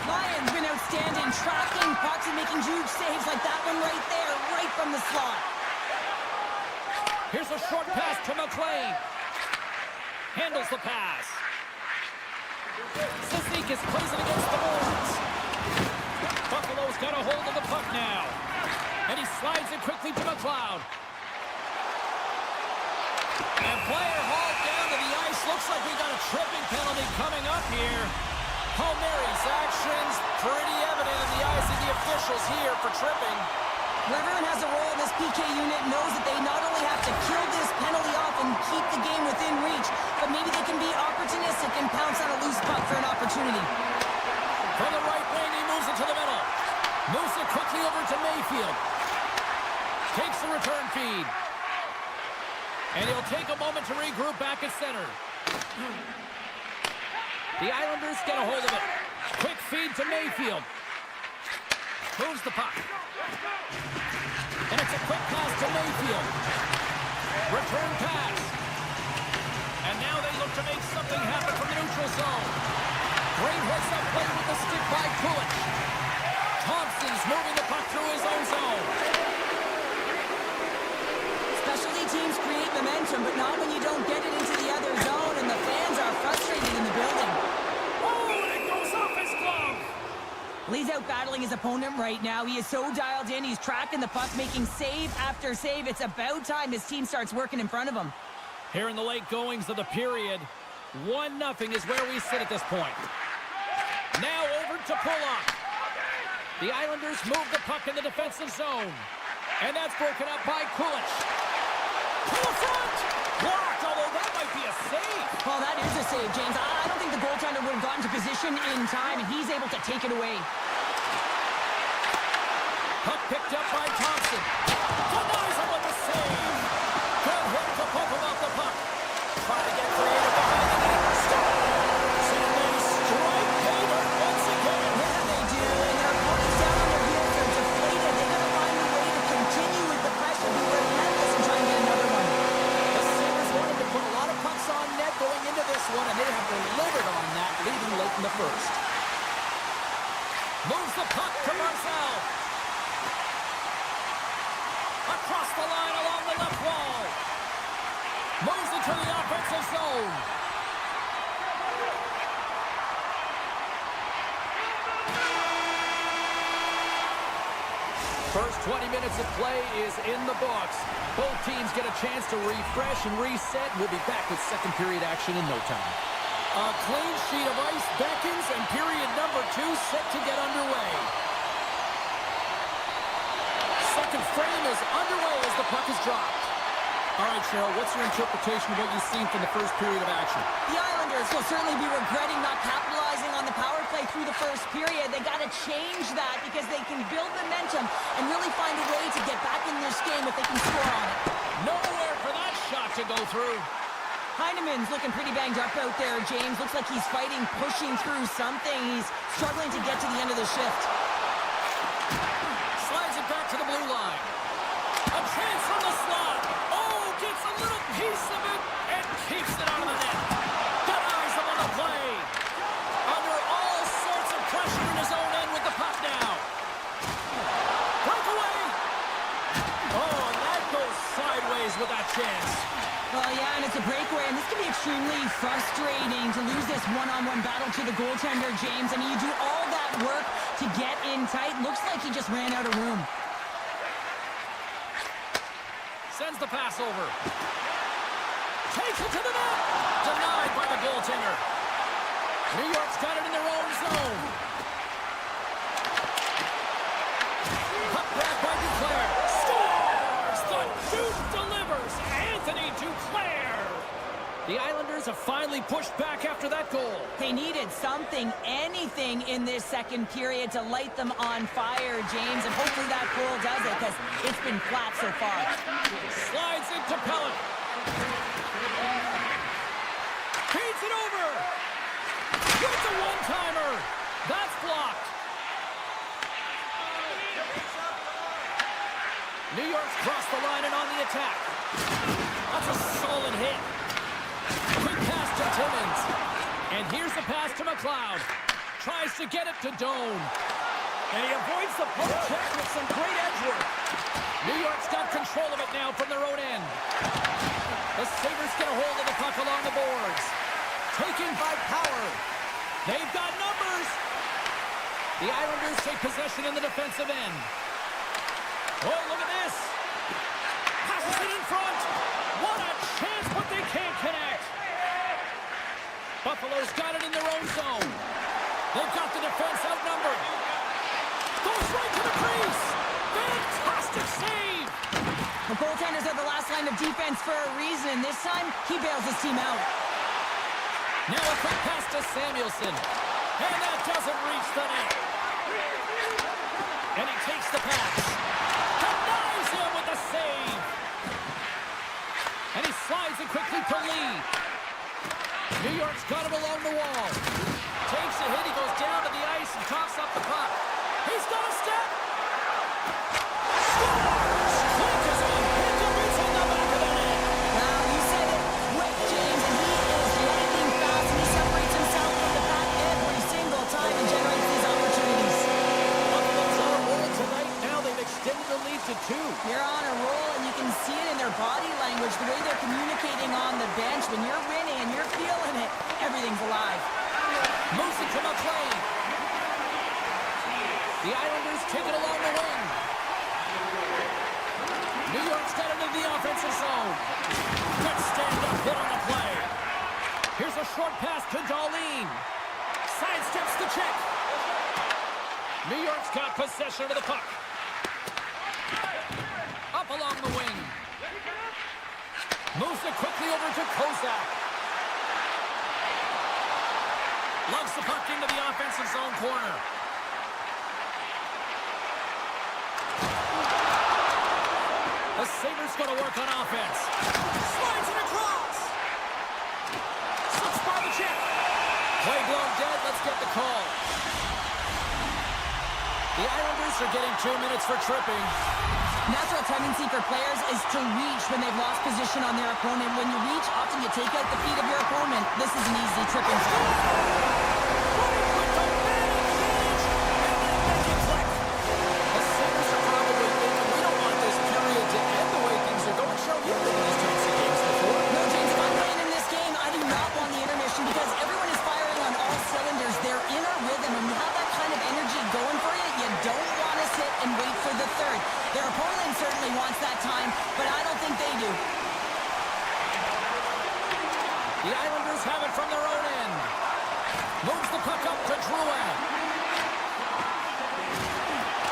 Lyon's been outstanding, tracking pucks and making huge saves like that one right there, right from the slot. Here's a short pass to McLean. Handles the pass. Sisnikas plays it against the boards. Buffalo's got a hold of the puck now. And he slides it quickly to McLeod. And player hauled down to the ice. Looks like we got a tripping penalty coming up here. Palmieri's actions pretty evident in the eyes of the officials here for tripping. Whoever has a role in this PK unit knows that they not only have to kill this penalty off and keep the game within reach, but maybe they can be opportunistic and pounce on a loose puck for an opportunity. From the right wing, he moves it to the middle. Moves it quickly over to Mayfield. Takes the return feed. And he'll take a moment to regroup back at center. The Islanders get a hold of it. Quick feed to Mayfield. Moves the puck. And it's a quick pass to Mayfield. Return pass. And now they look to make something happen from the neutral zone. Great heads-up play with the stick by Kulich. Thompson's moving the puck through his own zone. momentum, but not when you don't get it into the other zone, and the fans are frustrated in the building. Oh, and it goes off his glove. Well, he's out battling his opponent right now. He is so dialed in. He's tracking the puck, making save after save. It's about time his team starts working in front of him. Here in the late goings of the period, 1-0 is where we sit at this point. Now over to Pulock. The Islanders move the puck in the defensive zone. And that's broken up by Kulich. To the front! Blocked, although that might be a save. Well, that is a save, James. I don't think the goaltender would have gotten to position in time, and he's able to take it away. Puck picked up by Thompson. Denies him with the save. Good hit to poke him off the puck. Try to get creative behind the net. Scores! And they strike Hader once again. Yeah, they do. And their opponents down on their heels are deflated. They got to find a way to continue with the pressure, be relentless, and try and get another one. The Sabres wanted to put a lot of pucks on net going into this one, and they have delivered on that, leading late in the first. Moves the puck to Barzal. Across the line along the left wall. Moves into the offensive zone. First 20 minutes of play is in the books. Both teams get a chance to refresh and reset. We'll be back with second period action in no time. A clean sheet of ice beckons, and period number 2 set to get underway. Second frame is underway as the puck is dropped. All right, Cheryl, what's your interpretation of what you've seen from the first period of action? The Islanders will certainly be regretting not capitalizing on the power play through the first period. They got to change that because they can build momentum and really find a way to get back in this game if they can score on it. Nowhere for that shot to go through. Heineman's looking pretty banged up out there, James. Looks like he's fighting, pushing through something. He's struggling to get to the end of the shift. Slides it back to the blue line. A chance from the slot. Oh, gets a little piece of it and keeps it out of the net. Denies him on the play. Under all sorts of pressure in his own end with the puck now. Breakaway. Oh, and that goes sideways with that chance. Well, yeah, and it's a breakaway, and this can be extremely frustrating to lose this one-on-one battle to the goaltender, James. I mean, you do all that work to get in tight. Looks like he just ran out of room. Sends the pass over. Takes it to the net. Denied by the goaltender. New York's got it in their own zone. Puck grab by Duclair. Scores! The Duke delivers. Anthony Duclair. The Islanders have finally pushed back after that goal. They needed something, anything in this second period to light them on fire, James, and hopefully that goal does it because it's been flat so far. Slides into Pellet. Feeds it over. With a one-timer. That's blocked. New York's crossed the line and on the attack. That's a solid hit. Quick pass to Timmins. And here's the pass to McLeod. Tries to get it to Doan. And he avoids the poke check with some great edge work. New York's got control of it now from their own end. The Sabres get a hold of the puck along the boards. Taken by Power. They've got numbers. The Islanders take possession in the defensive end. Oh, look at this. Passes it in front. What a chance, but they can't connect. Buffalo's got it in their own zone. They've got the defense outnumbered. Goes right to the crease. Fantastic save. The goaltenders are the last line of defense for a reason. This time, he bails his team out. Now a quick pass to Samuelson. And that doesn't reach the net. And he takes the pass. Denies him with the save. And he slides it quickly to Lee. New York's got him along the wall. Takes a hit. He goes down to the ice and coughs up the puck. He's got a step. Scores! Quick as a hit to reach in the back of the net. Now, you said it, quick, James, and he is landing fast, and he separates himself from the pack every single time and generates these opportunities. Buffalo's on a roll tonight. Now they've extended it too. They're on a roll, and you can see it in their body language, the way they're communicating on the bench. When you're winning and you're feeling it, everything's alive. Moves it to McLean. The Islanders take it along the wing. New York's got into the offensive zone. Good stand-up hit on the play. Here's a short pass to Darlene. Sidesteps the check. New York's got possession of the puck. Up along the wing. Moves it quickly over to Kozak. Lugs the puck into the offensive zone corner. The Sabres going to work on offense. Slides it across. Slips by the check. Play blown dead. Let's get the call. The Islanders are getting 2 minutes for tripping. Natural tendency for players is to reach when they've lost position on their opponent. When you reach, often you take out the feet of your opponent. This is an easy tripping zone. Their opponent certainly wants that time, but I don't think they do. The Islanders have it from their own end. Moves the puck up to Drouin.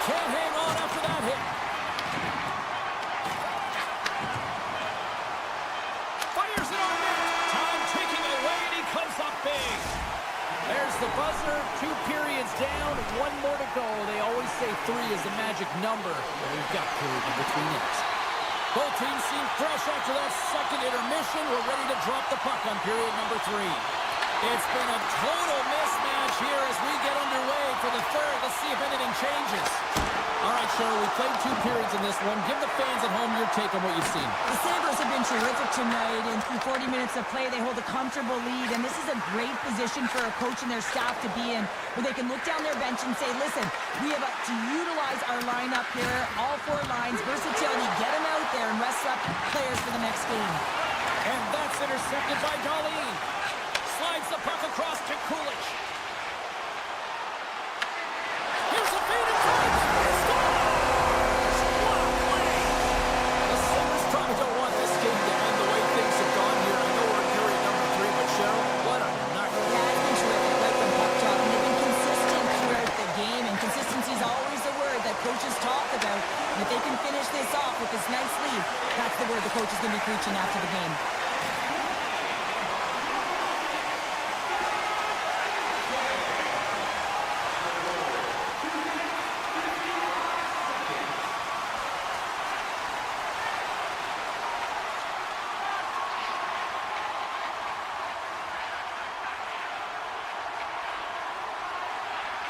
Can't hang on after that hit. Fires it on net. Time ticking away, and he comes up big. There's the buzzer. 2 periods down, 1 more to go. They always say 3 is the magic number, but we've got period number 3 next. Both teams seem fresh after that second intermission. We're ready to drop the puck on period number 3. It's been a total mismatch here as we get underway for the third. Let's see if anything changes. All right, Cheryl, we played 2 periods in this one. Give the fans at home your take on what you've seen. The Sabres have been terrific tonight, and through 40 minutes of play, they hold a comfortable lead, and this is a great position for a coach and their staff to be in, where they can look down their bench and say, listen, we have to utilize our lineup here, all 4 lines, versatility, get them out there and rest up players for the next game. And that's intercepted by Darlene. Slides the puck across to Kulich. Here's a feed in front. Coaches talk about, and if they can finish this off with this nice lead, that's the word the coach is going to be preaching after the game.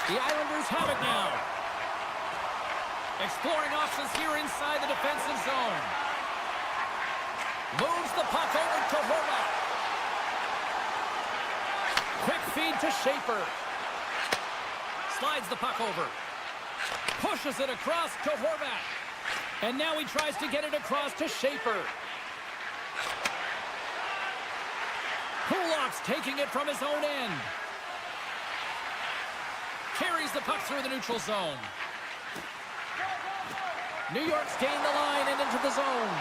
The Islanders have it now. Exploring options here inside the defensive zone. Moves the puck over to Horvat. Quick feed to Schaefer. Slides the puck over. Pushes it across to Horvat. And now he tries to get it across to Schaefer. Kulak's taking it from his own end. Carries the puck through the neutral zone. New York's gained the line and into the zone.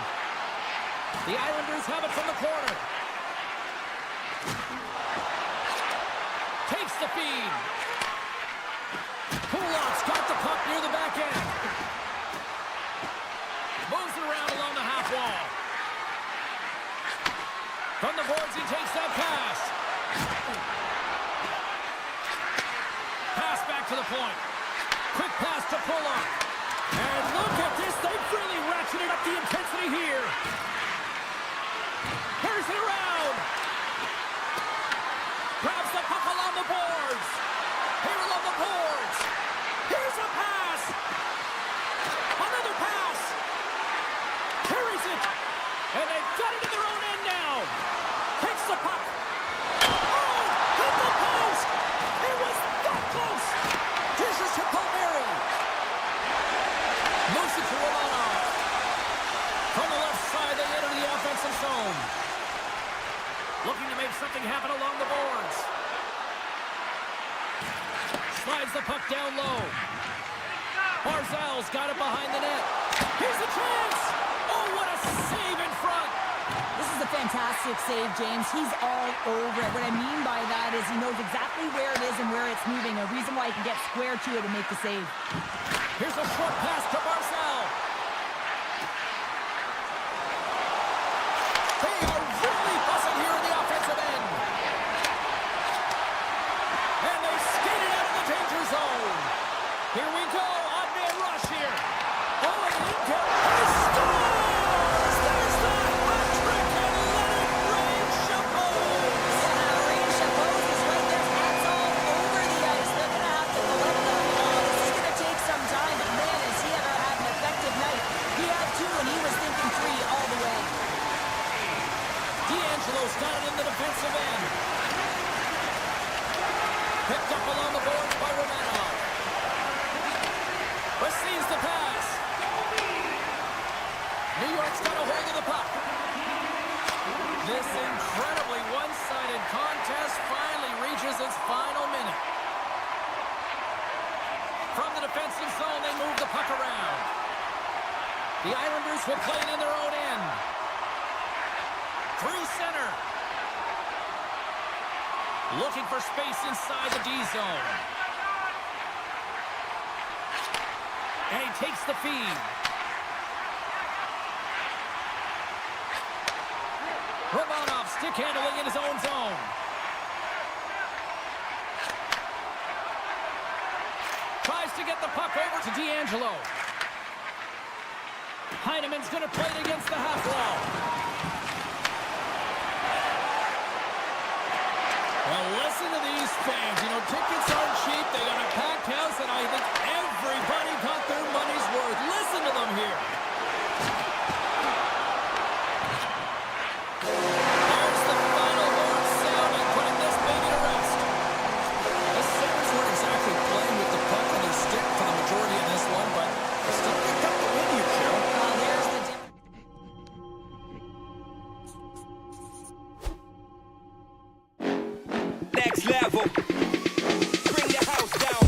The Islanders have it from the corner. Takes the feed. Kulak's got the puck near the back end. Moves it around along the half wall. From the boards, he takes that pass. Pass back to the point. Quick pass to Kulak. And look at this. They've really ratcheted up the intensity here. Here's it around. Grabs the puck along the boards. Here along the boards. Here's a pass. Another pass. Carries it. And they've got it in their own end now. Takes the puck. Oh, hit the post. It was that close. Dishes to Palmieri. Moves Here's a chance. Oh, what a save in front. This is a fantastic save, James. He's all over it. What I mean by that is he knows exactly where it is and where it's moving. A reason why he can get square to it and make the save. Here's a short pass to Barzal. They are really buzzing here in the offensive end. And they skated out of the danger zone. Here we go. Odd man rush here. Oh, and Inter. He scores! There's the hat trick and let it rain chapeaus. Yeah, Rain Chapeaus is right there. Hats all over the ice. They're going to have to collect them. This is going to take some time, but man, has he ever had an effective night. He had two, and he was thinking three all the way. D'Angelo's got it in the defensive end. Picked up along the boards by Romanov. Receives the pass. New York's got a hold of the puck. This incredibly one-sided contest finally reaches its final minute. From the defensive zone, they move the puck around. The Islanders will play it in their own end. Through center. Looking for space inside the D zone. And he takes the feed. Romanov stick handling in his own zone. Tries to get the puck over to D'Angelo. Heineman's going to play it against the half wall. Well, listen to these fans. You know, tickets aren't cheap. They got a packed house, and I think everybody got their money's worth. Listen to them here. There's the final horn sounding, putting this baby to rest. The Sabres weren't exactly playing with the puck on their stick for the majority of this one, but they still picked up the win here, Cheryl. There's the Next level. Bring the house down.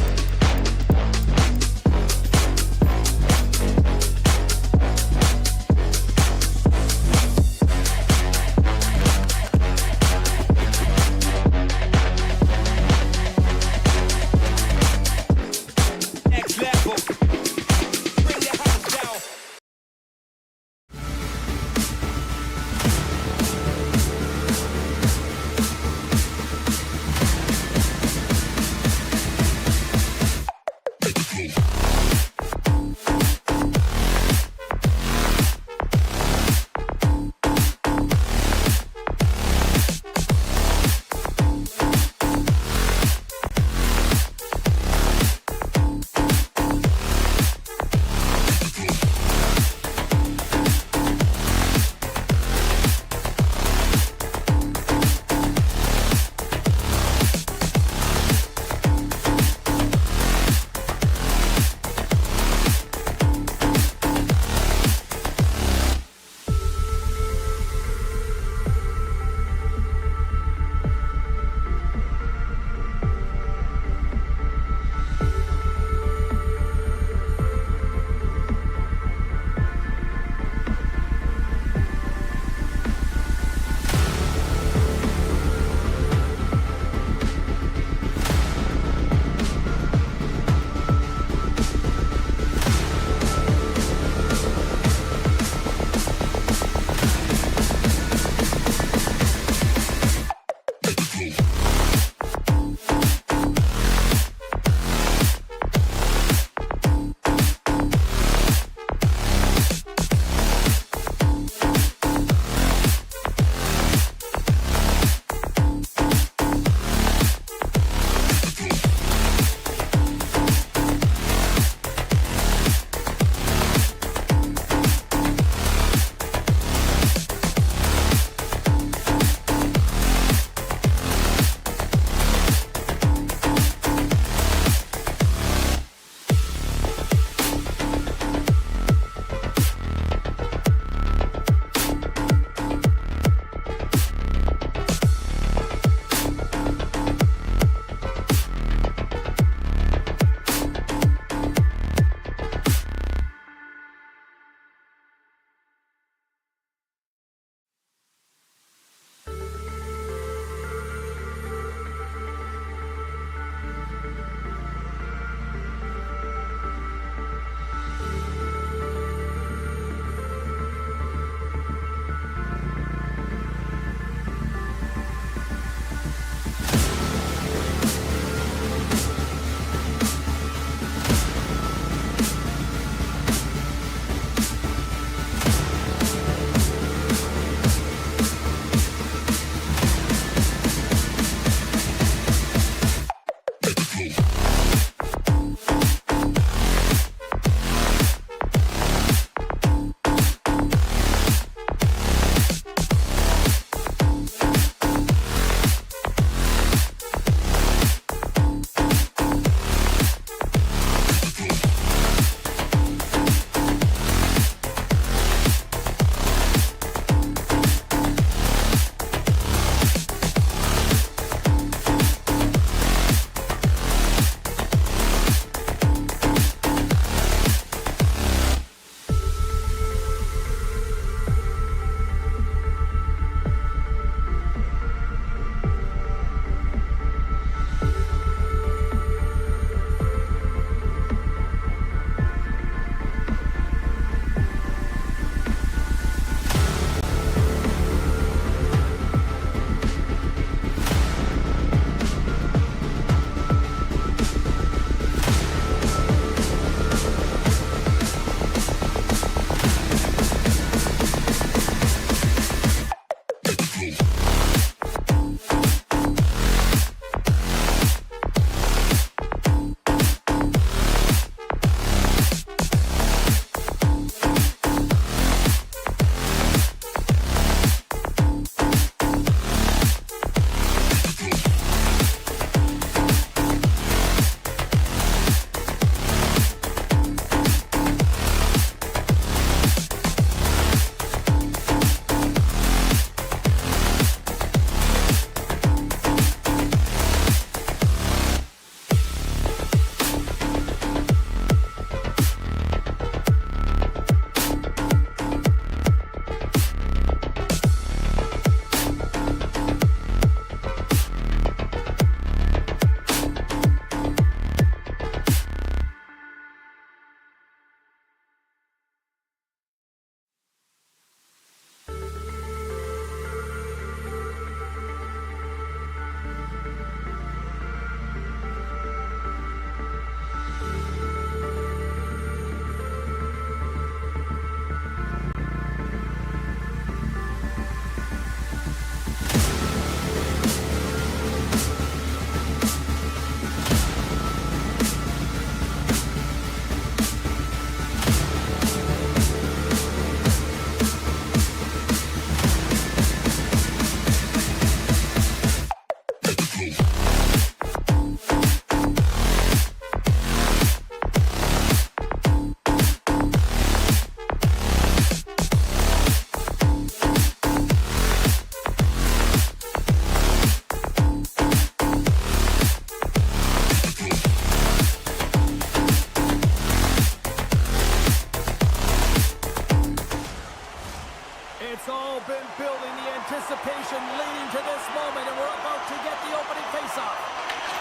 It's all been building, the anticipation leading to this moment, and we're about to get the opening faceoff.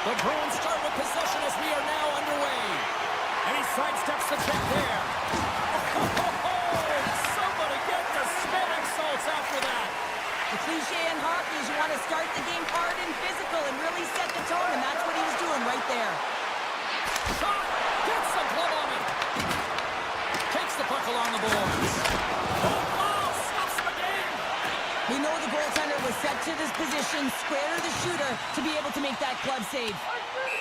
The Bruins start with possession as we are now underway. And he sidesteps the check there. Somebody get the smelling salts after that. The cliche in hockey is you want to start the game hard and physical and really set the tone, and that's what he was doing right there. Shot! Gets the glove on it. Takes the puck along the boards. Oh, stops the game. We know the goaltender was set to this position, square the shooter, to be able to make that glove save.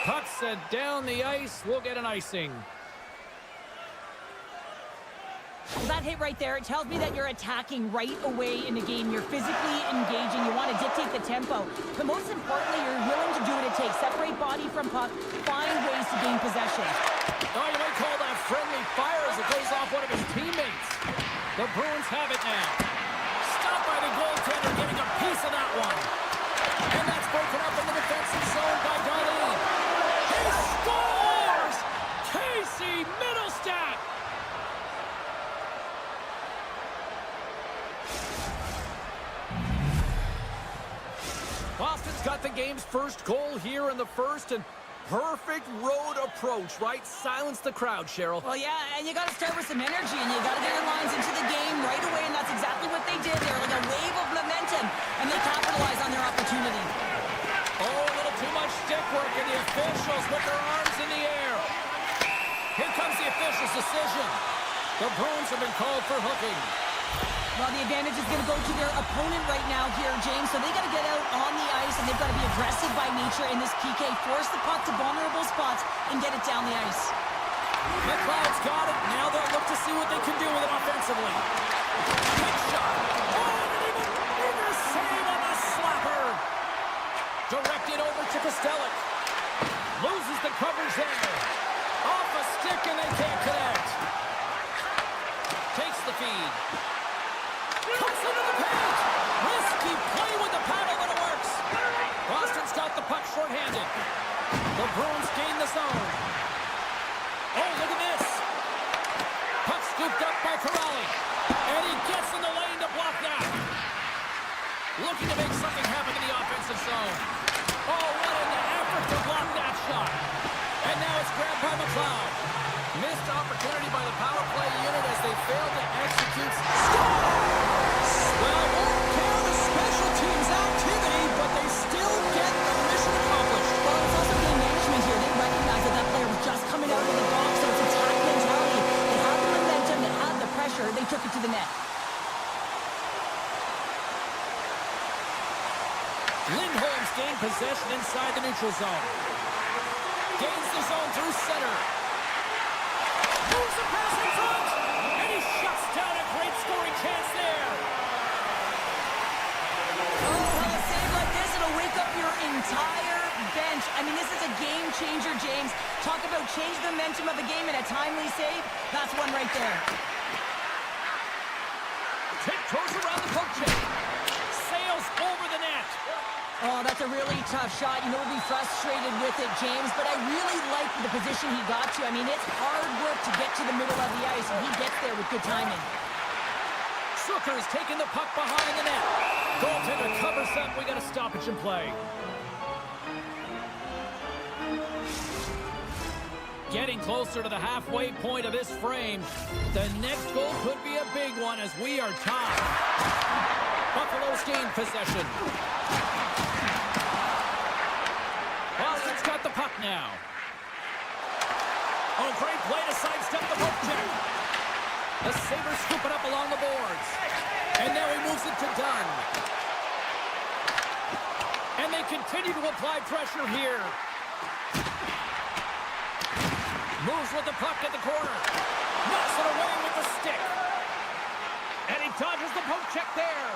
Puck sent down the ice. We'll get an icing. Well, that hit right there, it tells me that you're attacking right away in the game. You're physically engaging. You want to dictate the tempo. But most importantly, you're willing to do what it takes. Separate body from puck. Find ways to gain possession. Oh, you might call that friendly fire as it goes off one of his teammates. The Bruins have it now. Stopped by the goaltender, getting a piece of that one. And that's broken up in the defensive zone by Darlene. He scores! Casey Middlestat! Boston's got the game's first goal here in the first, and perfect road approach, right? Silence the crowd, Cheryl. Well, yeah, and you got to start with some energy, and you got to get your lines into the game right away, and that's exactly what they did. They were like a wave of momentum, and they capitalized on their opportunity. Oh, a little too much stick work, and the officials with their arms in the air. Here comes the official's decision. The Bruins have been called for hooking. Well, the advantage is going to go to their opponent right now here, James, so they got to get out on the ice, and they've got to be aggressive by nature in this PK. Force the puck to vulnerable spots and get it down the ice. McLeod's got it. Now they'll look to see what they can do with it offensively. Quick shot. Oh, and an even bigger save on the slapper. Directed over to Kostelic. Loses the coverage there. Off a stick, and they can't connect. Takes the feed. Comes into the paint. Risky play with the paddle, but it works. Boston's got the puck shorthanded. The Bruins gain the zone. Oh, look at this. Puck scooped up by Corrali. And he gets in the lane to block that. Looking to make something happen in the offensive zone. Oh, what an effort to block that shot. And now it's grabbed by McLeod. Missed opportunity by the power play unit as they failed to execute. Well, won't count a special teams activity, but they still get the mission accomplished. Well, it's also game management here. They recognize that that player was just coming out of the box, so it's attack mentality. They had the momentum, they had the pressure, they took it to the net. Lindholm's gained possession inside the neutral zone. Gains the zone through center. Moves the pass in front, and he shuts down a great scoring chance there. Oh, a save like this, it'll wake up your entire bench. I mean, this is a game changer, James. Talk about change the momentum of the game in a timely save. That's one right there. Tiptoes around the poke check. Sails over the net. Oh, that's a really tough shot. You know, we'll be frustrated with it, James, but I really like the position he got to. I mean, it's hard work to get to the middle of the ice, and he gets there with good timing. Zucker's taking the puck behind the net. Goaltender covers up. We got a stoppage in play. Getting closer to the halfway point of this frame. The next goal could be a big one as we are tied. Buffalo's gained possession. Boston's got the puck now. Oh, great play to sidestep the poke check. The Sabres scoop it up along the boards. And now he moves it to Dunn. And they continue to apply pressure here. Moves with the puck at the corner. Knocks it away with the stick. And he dodges the poke check there.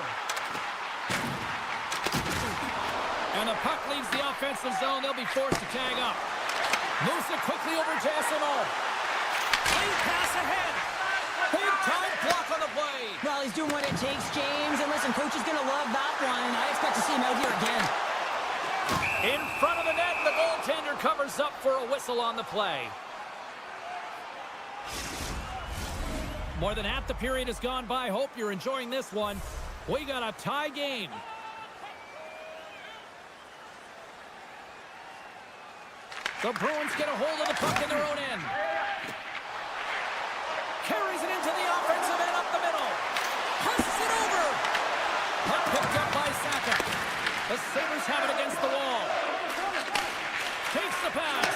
And the puck leaves the offensive zone. They'll be forced to tag up. Moves it quickly over to SMO. Clean pass ahead. Big time block on the play. Well, he's doing what it takes, James. And listen, coach is going to love that one. I expect to see him out here again. In front of the net, the goaltender covers up for a whistle on the play. More than half the period has gone by. Hope you're enjoying this one. We got a tie game. The Bruins get a hold of the puck in their own end. Carries it into the offensive end up the middle. Passes it over. Puck picked up by Saka. The Sabres have it against the wall. Takes the pass.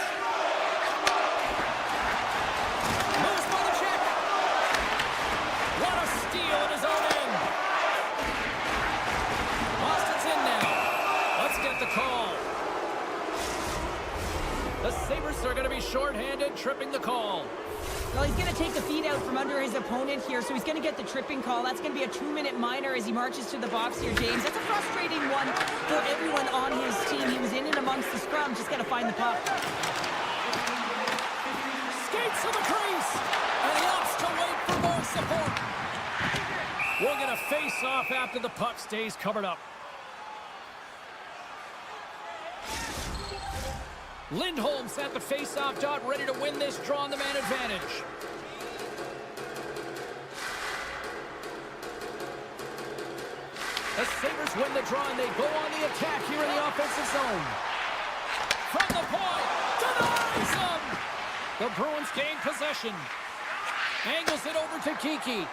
Moves by the check. What a steal in his own end. Boston's in now. Let's get the call. The Sabres are going to be shorthanded, tripping the call. Well, he's going to take the feet out from under his opponent here, so he's going to get the tripping call. That's going to be a 2-minute minor as he marches to the box here, James. That's a frustrating one for everyone on his team. He was in and amongst the scrum, just got to find the puck. Skates to the crease, and he opts to wait for more support. We'll get a face-off after the puck stays covered up. Lindholm's at the face-off dot, ready to win this draw on the man advantage. The Sabres win the draw, and they go on the attack here in the offensive zone. From the point, denies them! The Bruins gain possession. Angles it over to Kiki.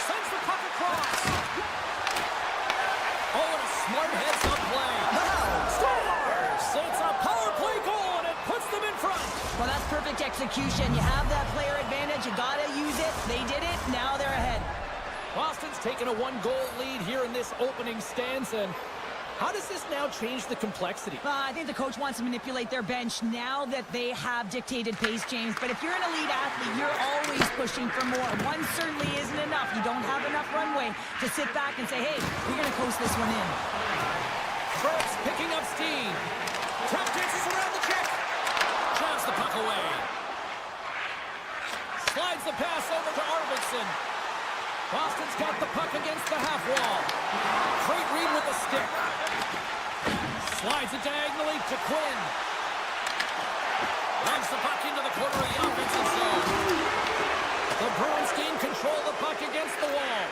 Sends the puck across. Oh, and a smart heads-up play. It's a power play goal, and it puts them in front. Well, that's perfect execution. You have that player advantage. You got to use it. They did it. Now they're ahead. Boston's taken a 1-goal lead here in this opening stanza. And how does this now change the complexity? I think the coach wants to manipulate their bench now that they have dictated pace, James. But if you're an elite athlete, you're always pushing for more. One certainly isn't enough. You don't have enough runway to sit back and say, hey, we're going to coast this one in. Burks picking up steam. Trap dances around the check. Jabs the puck away. Slides the pass over to Arvidsson. Boston's got the puck against the half wall. Great read with the stick. Slides it diagonally to Quinn. Runs the puck into the corner of the offensive zone. The Bruins gain control of the puck against the wall.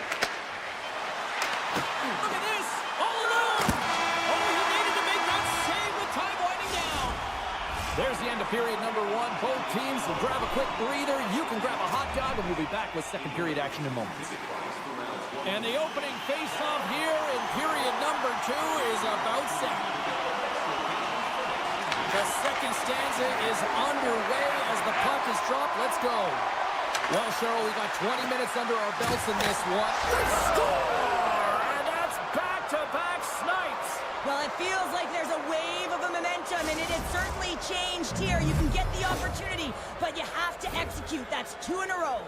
Look at this! All alone! Oh, he needed to make that save with time winding down. There's the end of period number 1. Both teams will grab a quick breather. You can grab a hot dog, and we'll be back with second period action in moments. And the opening face-off here in period number 2 is about set. The second stanza is underway as the puck is dropped. Let's go. Well, Cheryl, we got 20 minutes under our belts in this one. Score! And that's back-to-back snipes. Well, it feels like there's a wave of a momentum, and it has certainly changed here. You can get the opportunity, but you have to execute. That's 2 in a row.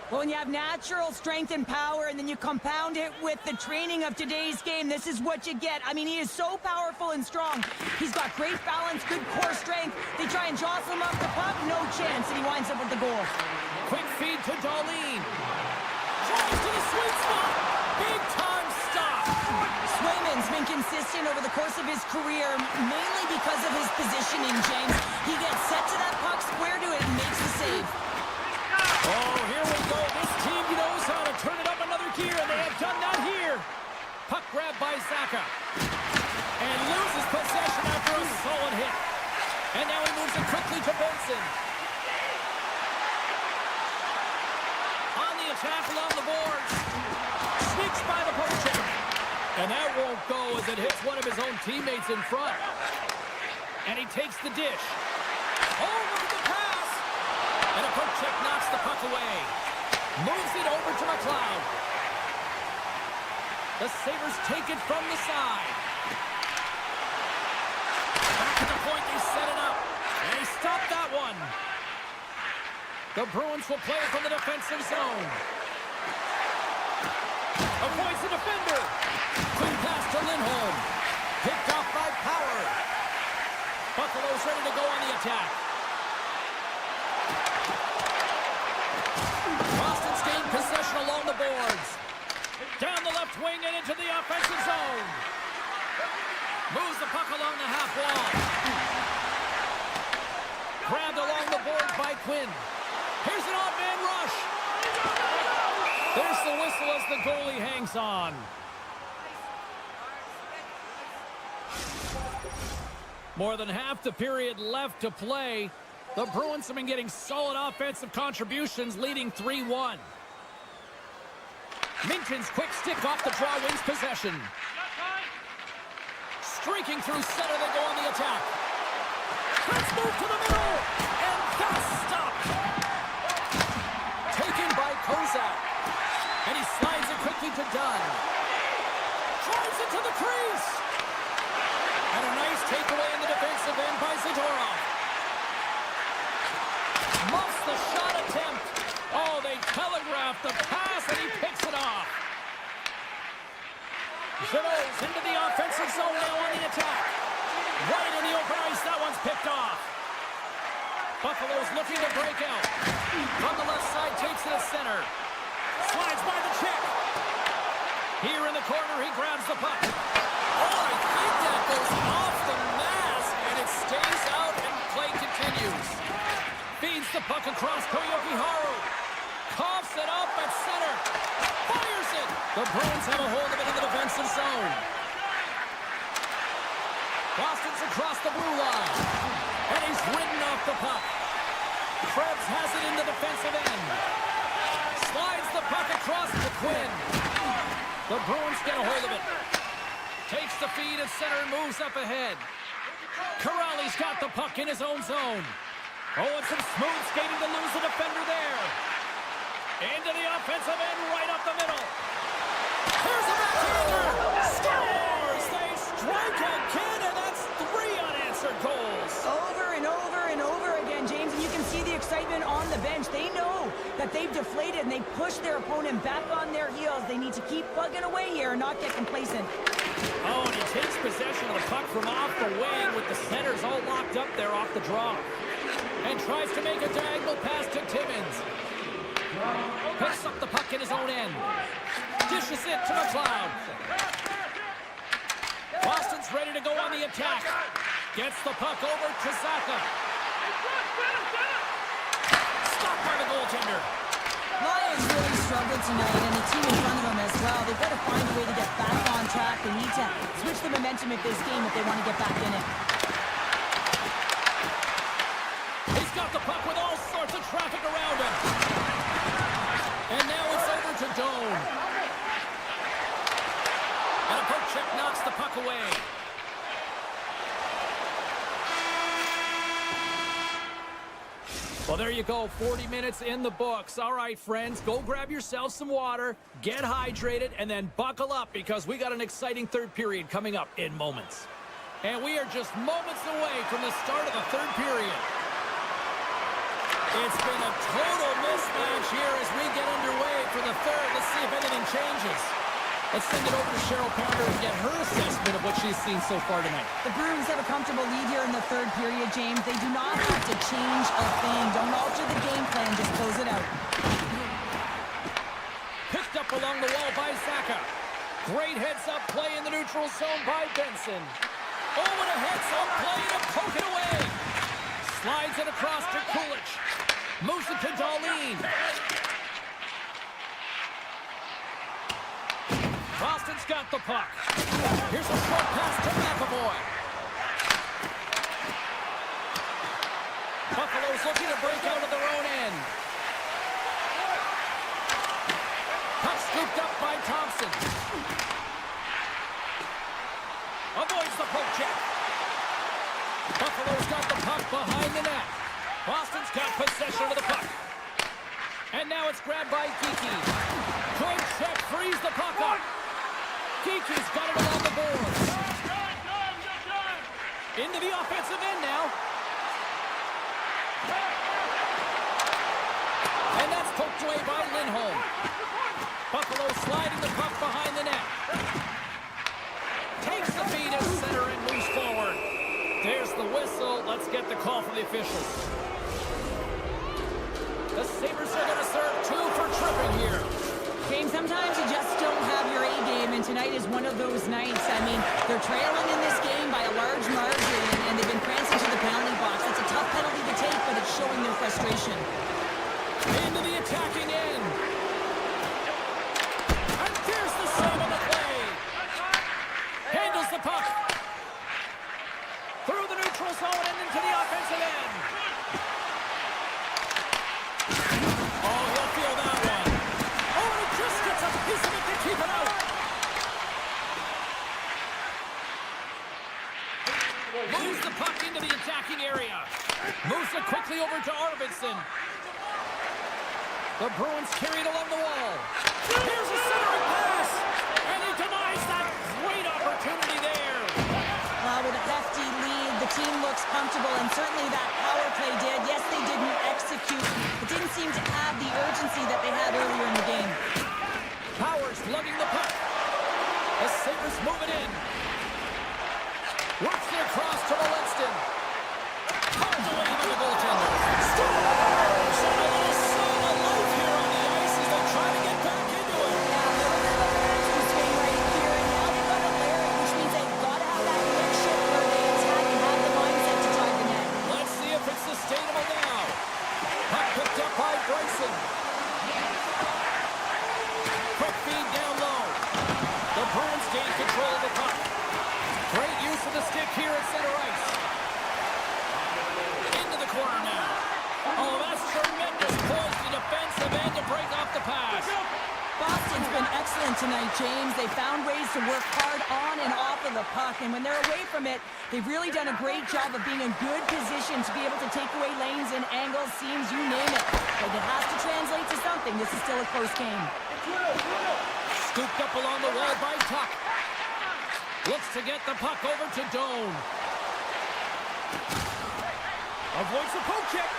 Well, when you have natural strength and power, and then you compound it with the training of today's game, this is what you get. I mean, he is so powerful and strong. He's got great balance, good core strength. They try and jostle him off the puck, no chance, and he winds up with the goal. Quick feed to Darlene. Drives to the sweet spot. Big time stop. Swayman's been consistent over the course of his career, mainly because of his positioning, James. He gets set to that puck, square to it, and makes the save. Oh, here we go. This team knows how to turn it up another gear, and they have done that here. Puck grab by Saka. And loses possession after a solid hit. And now he moves it quickly to Benson. On the attack along the boards. Sneaks by the poke check. And that won't go as it hits one of his own teammates in front. And he takes the dish. Oh, look at the pass. And a poke check knocks the puck away. Moves it over to McLeod. The Sabres take it from the side. Back to the point, they set it up. And they stop that one. The Bruins will play it from the defensive zone. Avoids the defender. Quick pass to Lindholm. Picked off by Power. Buffalo's ready to go on the attack. Boston's gained possession along the boards. Down the left wing and into the offensive zone. Moves the puck along the half wall. Grabbed along the boards by Quinn. Here's an odd man rush. There's the whistle as the goalie hangs on. More than half the period left to play. The Bruins have been getting solid offensive contributions, leading 3-1. Minton's quick stick off the draw wins possession. Streaking through center, they go on the attack. Let's move to the middle, and that's stopped. Taken by Kozak, and he slides it quickly to Dunn. Drives it to the crease. And a nice takeaway in the defensive end by Zadorov. Muffs the shot attempt. Oh, they telegraphed the pass, and he picks it off. Janot's into the offensive zone now on the attack. Right in the open ice, that one's picked off. Buffalo's looking to break out. From the left side, takes it to center. Slides by the check. Here in the corner, he grabs the puck. Oh, I think that goes off the mask, and it stays out, and play continues. Feeds the puck across Koyoki Haru. Coughs it up at center. Fires it. The Bruins have a hold of it in the defensive zone. Boston's across the blue line. And he's ridden off the puck. Krebs has it in the defensive end. Slides the puck across to Quinn. The Bruins get a hold of it. Takes the feed at center and moves up ahead. Corrali's got the puck in his own zone. Oh, and some smooth skating to lose the defender there. Into the offensive end, right up the middle. Here's a backhander. Scores! They strike again, and that's 3 unanswered goals. Over and over and over again, James, and you can see the excitement on the bench. They know that they've deflated, and they push their opponent back on their heels. They need to keep plugging away here and not get complacent. Oh, and he takes possession of the puck from off the wing with the centers all locked up there off the draw. And tries to make a diagonal pass to Timmins. Picks up the puck in his own end. Dishes it to McLeod. Boston's ready to go on the attack. Gets the puck over to Zaka. Stopped by the goaltender. Lions really struggled tonight, and the team in front of them as well. They've got to find a way to get back on track. They need to switch the momentum of this game if they want to get back in it. He's got the puck with all sorts of traffic around him. And now it's over to Doan. And a poke check knocks the puck away. Well, there you go. 40 minutes in the books. All right, friends, go grab yourself some water, get hydrated, and then buckle up because we got an exciting third period coming up in moments. And we are just moments away from the start of the third period. It's been a total mismatch here as we get underway for the third. Let's see if anything changes. Let's send it over to Cheryl Pounder and get her assessment of what she's seen so far tonight. The Bruins have a comfortable lead here in the third period, James. They do not have to change a thing. Don't alter the game plan. Just close it out. Picked up along the wall by Zaka. Great heads-up play in the neutral zone by Benson. Oh, and a heads-up play to poke it away. Slides it across to Kulich. Moves it to Darlene. Boston's got the puck. Here's a short pass to McAvoy. Buffalo's looking to break out of their own end. Puck scooped up by Thompson. Avoids the poke check. Buffalo's got the puck behind the net. Boston's got possession of the puck. And now it's grabbed by Kiki. Good check, frees the puck up. Kiki's got it along the boards. Into the offensive end now. And that's poked away by Lindholm. Buffalo sliding the puck behind the net. Takes the feed at center and moves forward. There's the whistle. Let's get the call from the officials. The Sabres are going to serve 2 for tripping here. James, sometimes you just don't have your A game, and tonight is one of those nights. I mean, they're trailing in this game by a large margin, and they've been prancing to the penalty box. It's a tough penalty to take, but it's showing their frustration. Into the attacking end. carried along the wall. Here's a centering pass. And he denies that great opportunity there. With a hefty lead, the team looks comfortable, and certainly that power play did. Yes, they didn't execute. It didn't seem to have the urgency that they had earlier in the game. Powers lugging the puck. The Sabres move it in. Works their cross to Wallenston. Hard to leave on the goaltender. Scores! And a little sign of life here on the ice as they try to get back into it. Yeah, a little bit of a momentum swing right here, and now they've got to layer it, which means they've got to have that quick shift where they attack and have the mindset to drive the net. Let's see if it's sustainable now. Puck picked up by Bryson. Quick feed down low. The Bruins gain control of the puck. Great use of the stick here at center ice. Into the corner now. Oh, that's tremendous poise to defensive end to break off the pass. Boston's been excellent tonight, James. They found ways to work hard on and off of the puck, and when they're away from it, they've really done a great job of being in good position to be able to take away lanes and angles, seams, you name it. But it has to translate to something. This is still a close game. Scooped up along the wall by Tuck. Looks to get the puck over to Doan. Avoids the poke check.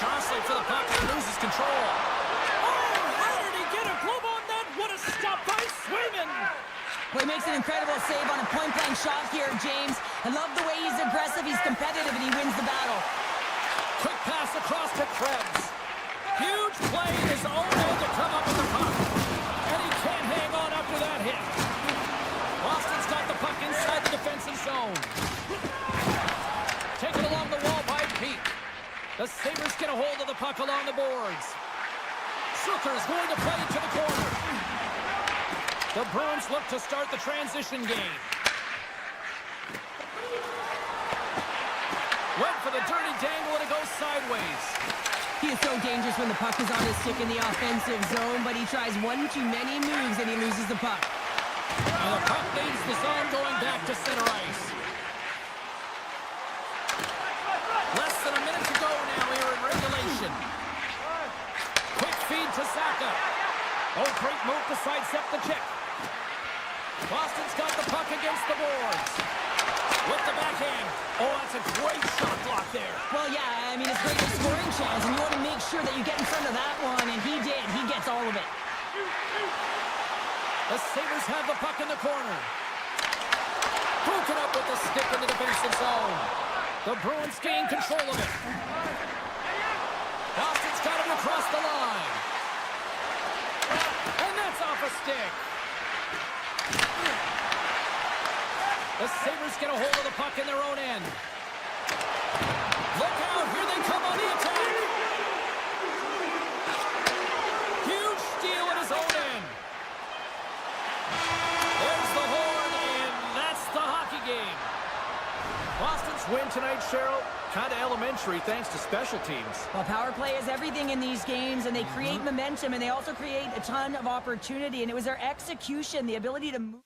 Jostling for the puck and loses control. Oh, how did he get a glove on that? What a stop by Swayman. Well, he makes an incredible save on a point-blank shot here, James. I love the way he's aggressive, he's competitive, and he wins the battle. Quick pass across to Krebs. Huge play in his own end to come up with the puck. And he can't hang on after that hit. Boston's got the puck inside the defensive zone. Taken along the wall by Pete. The Sabres get a hold of the puck along the boards. Zucker's going to play it to the corner. The Bruins look to start the transition game. Went for the dirty dangle and it goes sideways. He is so dangerous when the puck is on his stick in the offensive zone, but he tries one too many moves and he loses the puck. And the puck leaves the zone going back to center ice. Less than a minute to go now here in regulation. Quick feed to Saka. Oh, great move to sidestep the check. Boston's got the puck against the boards. With the backhand. Oh, that's a great shot block there. Well, yeah, I mean, it's great for scoring chance, and you want to make sure that you get in front of that one, and he did. He gets all of it. The Sabres have the puck in the corner. Broken up with the stick in the defensive zone. The Bruins gain control of it. Boston's got him across the line. And that's off a stick. The Sabres get a hold of the puck in their own end. Look out, here they come on the attack. Huge steal at his own end. There's the horn, and that's the hockey game. Boston's win tonight, Cheryl, kind of elementary thanks to special teams. Well, power play is everything in these games, and they create momentum, and they also create a ton of opportunity, and it was their execution, the ability to move.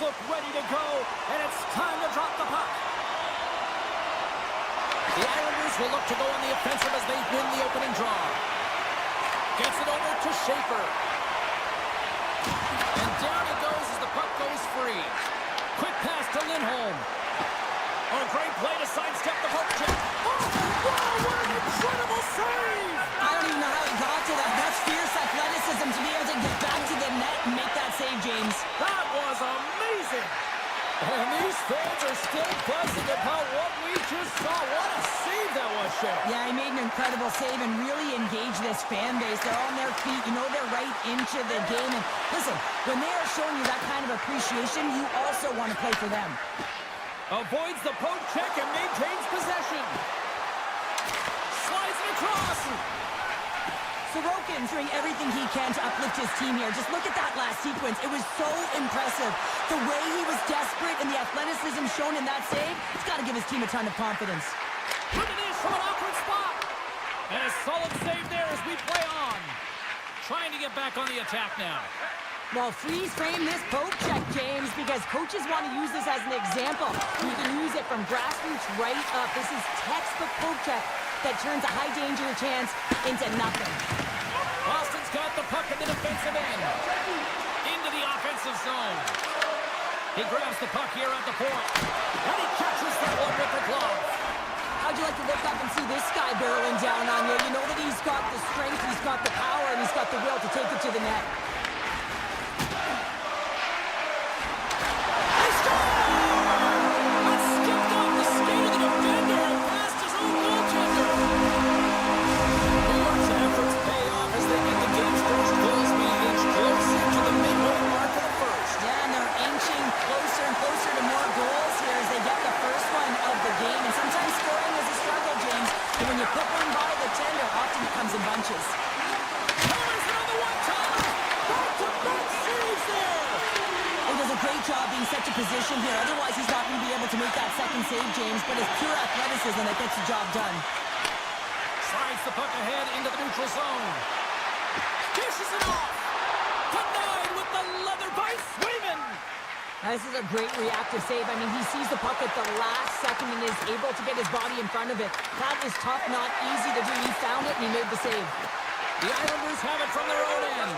look ready to go, and it's time to drop the puck. The Islanders will look to go on the offensive as they win the opening draw. Gets it over to Schaefer. And down it goes as the puck goes free. Quick pass to Lindholm. Oh, great play to sidestep the poke check. Oh, wow, what an incredible save! I don't even know how he got to that. That's fierce athleticism to be able to get back to the net and make that save, James. That was amazing! And these fans are still buzzing about what we just saw. What a save that was, Shin. Yeah, he made an incredible save and really engaged this fan base. They're on their feet. You know they're right into the game. And listen, when they are showing you that kind of appreciation, you also want to play for them. Avoids the poke check and maintains possession. Slides it across. Sorokin's doing everything he can to uplift his team here. Just look at that last sequence. It was so impressive. The way he was desperate and the athleticism shown in that save, it's got to give his team a ton of confidence. Look at this from an awkward spot. And a solid save there as we play on. Trying to get back on the attack now. Well, freeze frame this poke check, James, because coaches want to use this as an example. You can use it from grassroots right up. This is textbook poke check that turns a high danger chance into nothing. Boston's got the puck in the defensive end. Into the offensive zone. He grabs the puck here at the point. And he catches that one with the glove. How'd you like to look up and see this guy barreling down on you? You know that he's got the strength, he's got the power, and he's got the will to take it to the net. Position here. Otherwise, he's not going to be able to make that second save, James, but it's pure athleticism that gets the job done. Slides the puck ahead into the neutral zone. Dishes it off. Denied with the leather by Swayman. This is a great reactive save. I mean, he sees the puck at the last second and is able to get his body in front of it. That is tough, not easy to do. He found it and he made the save. The Islanders have it from their own end.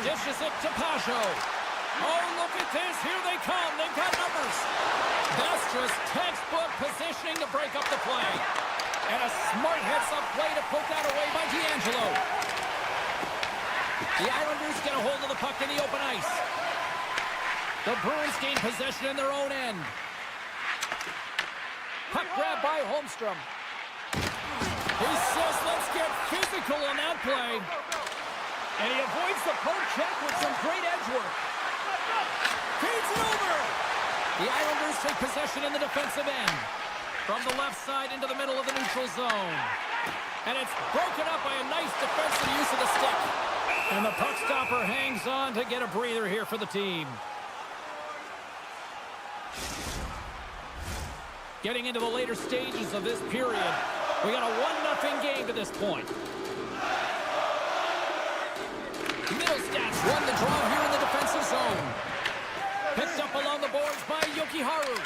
Dishes it to Pajot. Oh, look at this. Here they come. They've got numbers. That's just textbook positioning to break up the play. And a smart heads-up play to poke that away by D'Angelo. The Islanders get a hold of the puck in the open ice. The Bruins gain possession in their own end. Puck grab by Holmstrom. He says, let's get physical on that play. And he avoids the poke check with some great edge work. Feeds it over. The Islanders take possession in the defensive end. From the left side into the middle of the neutral zone. And it's broken up by a nice defensive use of the stick. And the puck stopper hangs on to get a breather here for the team. Getting into the later stages of this period. We got a 1-0 game to this point. Middlestats won the draw here in the defensive zone. Picked up along the boards by Yokiharu.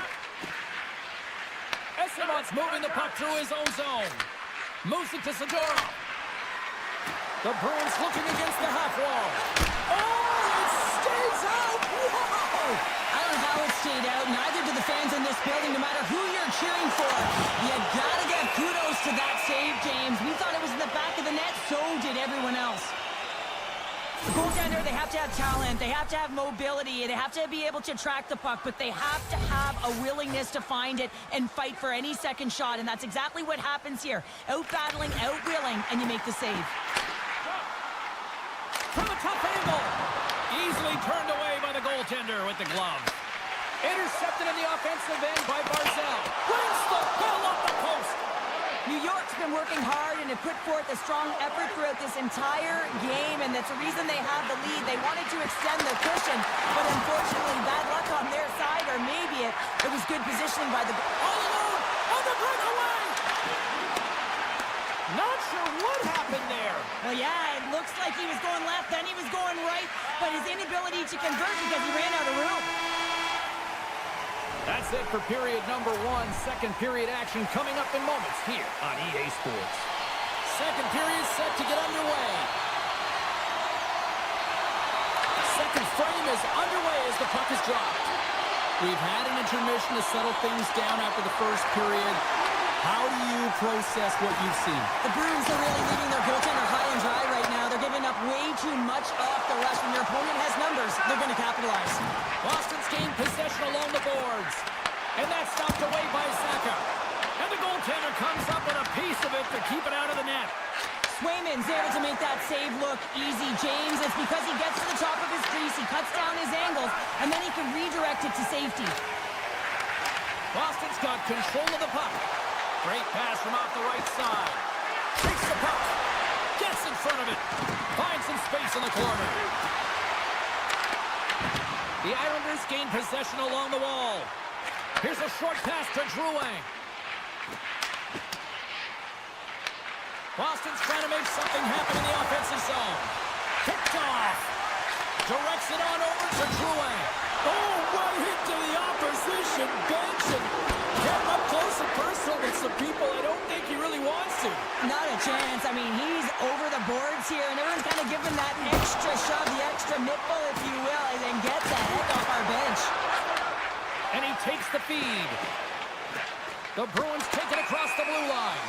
Esteban's moving the puck through his own zone. Moves it to Zadorov. The Bruins looking against the half wall. Oh, it stays out! Whoa! I don't know how it stayed out. Neither do the fans in this building, no matter who you're cheering for. You gotta give kudos to that save, James. We thought it was in the back of the net, so did everyone else. The goaltender, they have to have talent, they have to have mobility, they have to be able to track the puck, but they have to have a willingness to find it and fight for any second shot, and that's exactly what happens here. Out-battling, out-willing, and you make the save. From a tough angle. Easily turned away by the goaltender with the glove. Intercepted in the offensive end by Barzal. Wins the ball off the post. New York's been working hard and have put forth a strong effort throughout this entire game, and that's the reason they have the lead. They wanted to extend the cushion, but unfortunately, bad luck on their side, or maybe it was good positioning by the... All alone on the breakaway! Not sure what happened there. Well, yeah, it looks like he was going left, then he was going right, but his inability to convert because he ran out of room. That's it for period number 1. Second period action coming up in moments here on EA Sports. Second period set to get underway. Second frame is underway as the puck is dropped. We've had an intermission to settle things down after the first period. How do you process what you've seen? The Bruins are really leaving their goaltender high and dry right now. They're giving up way too much off the rush. When your opponent has numbers, they're going to capitalize. Boston's gained possession along the boards. And that's stopped away by Saka. And the goaltender comes up with a piece of it to keep it out of the net. Swayman's able to make that save look easy. James, it's because he gets to the top of his crease, he cuts down his angles, and then he can redirect it to safety. Boston's got control of the puck. Great pass from off the right side. Takes the puck. Gets in front of it. Finds some space in the corner. The Islanders gain possession along the wall. Here's a short pass to Drouin. Boston's trying to make something happen in the offensive zone. Picked off. Directs it on over to Drouin. Oh, what hit to the opposition bench, and getting up close and personal with some people I don't think he really wants to. Not a chance. I mean, he's over the boards here, and everyone's kind of giving that extra shove, the extra nipple, if you will, and then get the heck off our bench. And he takes the feed. The Bruins take it across the blue line.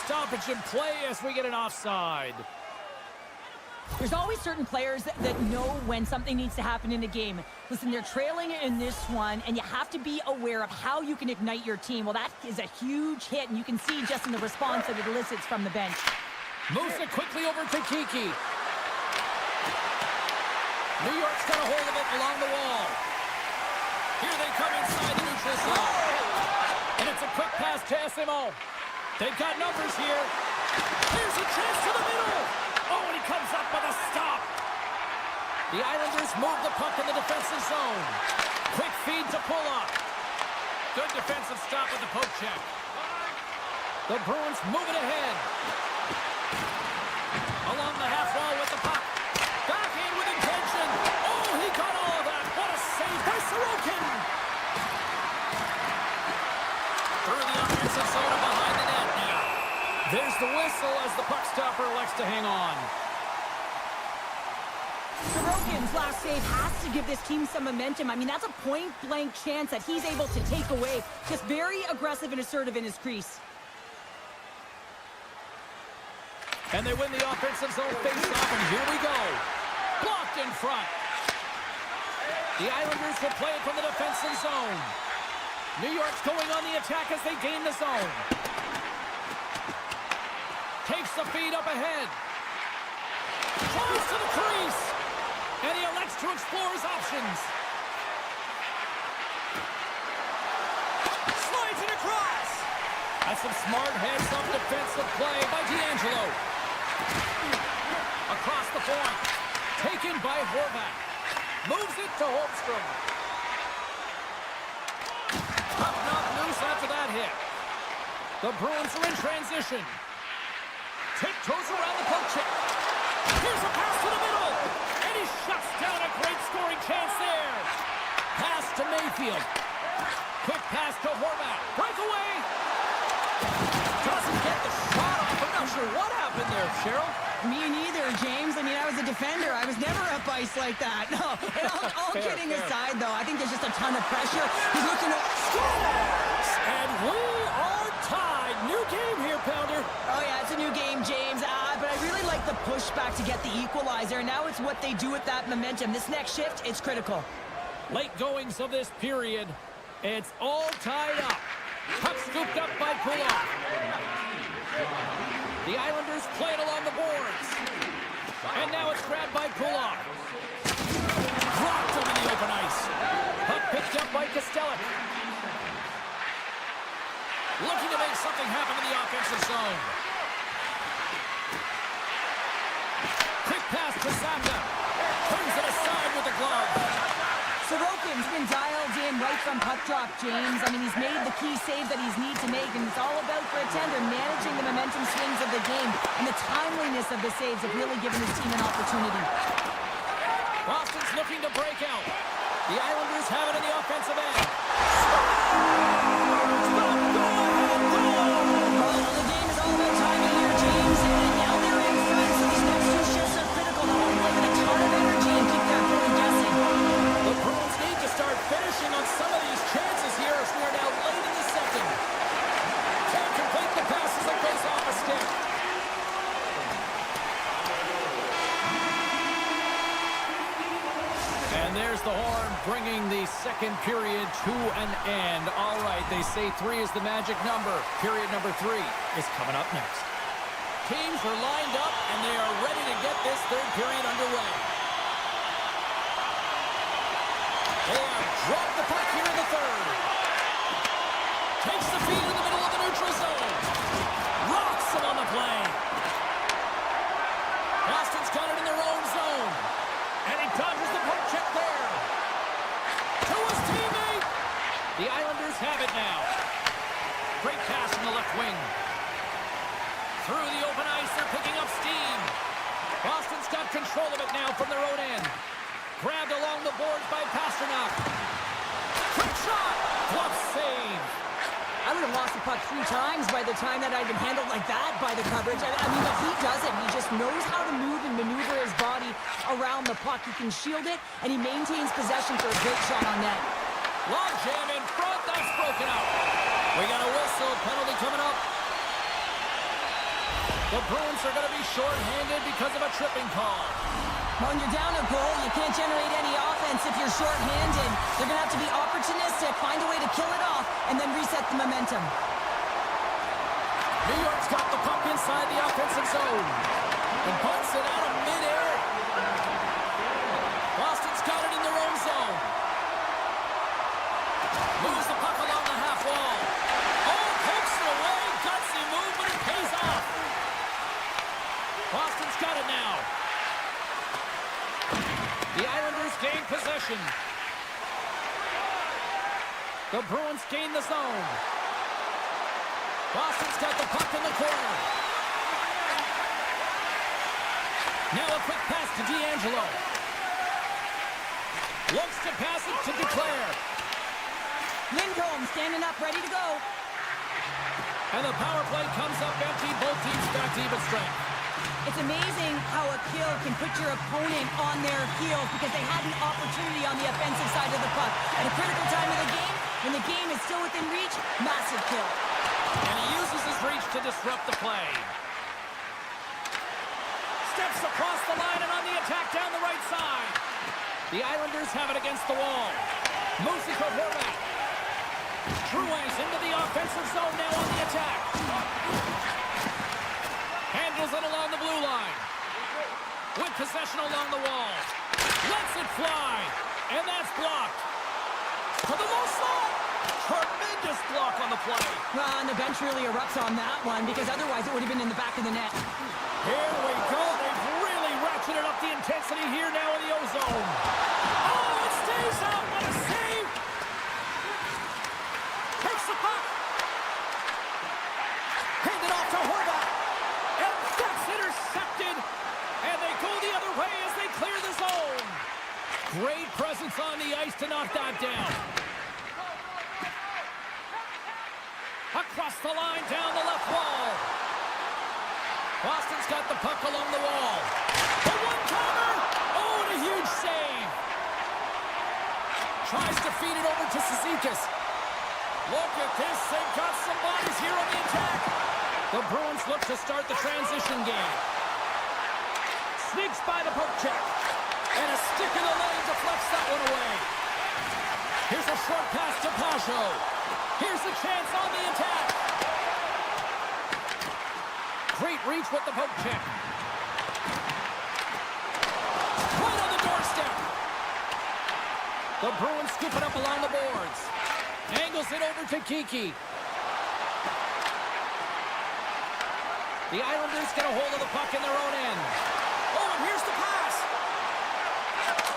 Stoppage in play as we get an offside. There's always certain players that know when something needs to happen in a game. Listen, they're trailing in this one, and you have to be aware of how you can ignite your team. Well, that is a huge hit, and you can see just in the response that it elicits from the bench. Moves it quickly over to Kiki. New York's got a hold of it along the wall. Here they come inside the neutral zone. And it's a quick pass to SMO. They've got numbers here. Here's a chance to the middle. Oh, and he comes up with a stop. The Islanders move the puck in the defensive zone. Quick feed to pull up. Good defensive stop with the poke check. The Bruins move it ahead. Along the half wall with the puck. Backhand with intention. Oh, he got all of that. What a save by Sorokin. Through the offensive zone and behind the net now. There's the whistle as the puck stopper elects to hang on. Sorokin's last save has to give this team some momentum. I mean, that's a point-blank chance that he's able to take away. Just very aggressive and assertive in his crease. And they win the offensive zone face-off, and here we go. Blocked in front. The Islanders will play it from the defensive zone. New York's going on the attack as they gain the zone. Takes the feed up ahead. Close to the crease. And he elects to explore his options. Slides it across. That's some smart heads-up defensive play by D'Angelo. Across the point. Taken by Horvat. Moves it to Holmstrom. Puck knocked loose after that hit. The Bruins are in transition. Tiptoes around the poke check. Here's a pass to the middle. And he shuts down a great scoring chance there. Pass to Mayfield. Quick pass to Horvat. Breakaway. Doesn't get the shot off. I'm not sure what happened there, Cheryl. Me neither, James. I mean, I was a defender. I was never up ice like that. No, and all kidding aside, though, I think there's just a ton of pressure. He's looking to Scores! And we are tied. New game here, Pounder. Oh, yeah, it's a new game, James. But I really like the pushback to get the equalizer. And now it's what they do with that momentum. This next shift, it's critical. Late goings of this period. It's all tied up. Puck scooped up by Pulak. The Islanders play it along the boards. And now it's grabbed by Pulak. Dropped over the open ice. Puck picked up by Kostelic. Looking to make something happen in the offensive zone. Quick pass to Saka. Turns it aside with the glove. Sorokin's been dialed in right from puck drop, James. I mean, he's made the key save that he's need to make, and it's all about for a tender managing the momentum swings of the game, and the timeliness of the saves have really given his team an opportunity. Boston's looking to break out. The Islanders have it in the offensive end. And there's the horn, bringing the second period to an end. All right, they say 3 is the magic number. Period number 3 is coming up next. Teams are lined up, and they are ready to get this third period underway. They have dropped the puck here in the third. Takes the feed in the middle of the neutral zone. Rocks him on the play. Boston's got it in their own zone. And he dodges the poke check there. To his teammate. The Islanders have it now. Great pass from the left wing. Through the open ice, they're picking up steam. Boston's got control of it now from their own end. Grabbed along the boards by Pasternak. Quick shot. Glove save. I would have lost the puck 3 times by the time that I'd been handled like that by the coverage. I mean, but he doesn't. He just knows how to move and maneuver his body around the puck. He can shield it, and he maintains possession for a great shot on net. Long jam in front. That's broken up. We got a whistle. Penalty coming up. The Bruins are going to be short-handed because of a tripping call. When you're down a goal, you can't generate any offense if you're short-handed. They're going to have to be opportunistic, find a way to kill it off, and then reset the momentum. New York's got the puck inside the offensive zone. And bunts it out of midair. Boston's got it in their own zone. Moves the puck along the half wall. Oh, pokes it away. Gutsy move, but it pays off. Boston's got it now. The Islanders gain possession. The Bruins gain the zone. Boston's got the puck in the corner. Now a quick pass to D'Angelo. Looks to pass it to Duclair. Lindholm standing up, ready to go. And the power play comes up empty. Both teams back to even strength. It's amazing how a kill can put your opponent on their heels because they had an opportunity on the offensive side of the puck. At a critical time of the game, when the game is still within reach, massive kill. And he uses his reach to disrupt the play. Steps across the line and on the attack down the right side. The Islanders have it against the wall. Moves it to Horvat. Bruins into the offensive zone now on the attack. Handles it along the blue line. With possession along the wall. Lets it fly. And that's blocked. To the low slot. Tremendous block on the play. Well, and the bench really erupts on that one because otherwise it would have been in the back of the net. Here we go. They've really ratcheted up the intensity here now in the O-zone. Oh, it stays out. What a save. Takes the puck. Handed off to Horvat. And that's intercepted. And they go the other way as they clear the zone. Great presence on the ice to knock that down. Across the line, down the left wall. Boston's got the puck along the wall. The one-timer! Oh, and a huge save. Tries to feed it over to Cizikas. Look at this. They've got some bodies here on the attack. The Bruins look to start the transition game. Sneaks by the poke check. And a stick in the lane deflects that one away. Here's a short pass to Pajot. Here's a chance on the attack. Great reach with the poke check. Right on the doorstep. The Bruins scoop it up along the boards. Angles it over to Kiki. The Islanders get a hold of the puck in their own end. Oh, and here's the pass.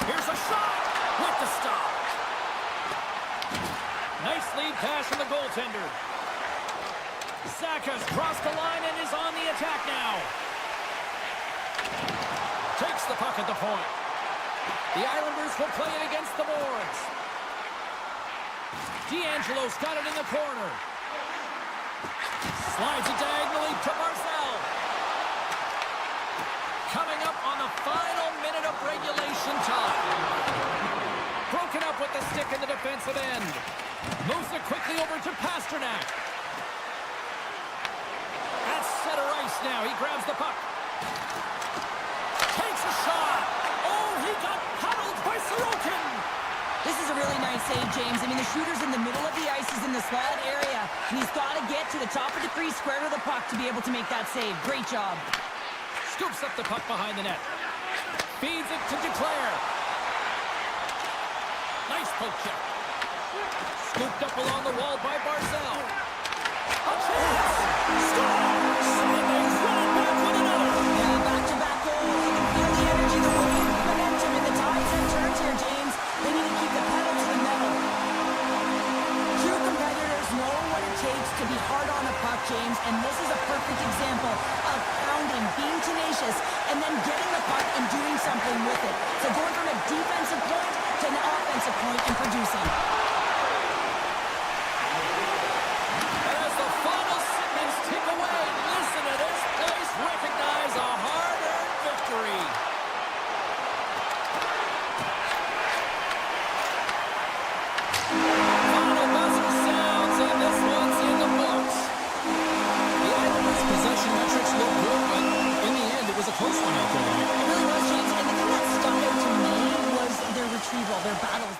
Here's a shot with the stop. Nice lead pass from the goaltender. Saka's crossed the line and is on the attack now. Takes the puck at the point. The Islanders will play it against the boards. D'Angelo's got it in the corner. Slides it diagonally to Barzal. Coming up on the final minute of regulation time. Broken up with the stick in the defensive end. Moves it quickly over to Pasternak. At center ice now. He grabs the puck. Takes a shot. Oh, he got huddled by Sorokin. save, James. I mean, the shooter's in the middle of the ice. He's in the slot area. And he's got to get to the top of the crease, square to the puck to be able to make that save. Great job. Scoops up the puck behind the net. Feeds it to Declare. Nice poke check. Scooped up along the wall by Barzell. A chance! Scores! And they run it back with another. Yeah, back-to-back goals. You can feel the energy, the wave, the momentum, and the tides have turned here, James. They need to keep the pedal to the metal. True competitors know what it takes to be hard on a puck, James, and this is a perfect example of pounding, being tenacious, and then getting the puck and doing something with it. So going from a defensive point to an offensive point and producing. As the final seconds tick away, listen to this place recognize a hard-earned victory. Final buzzer sounds, and this one's in the books. The Islanders' possession metrics look good, but in the end, it was a close one out there. It really was, James, and the thing that stuck out to me was their retrieval, their battles.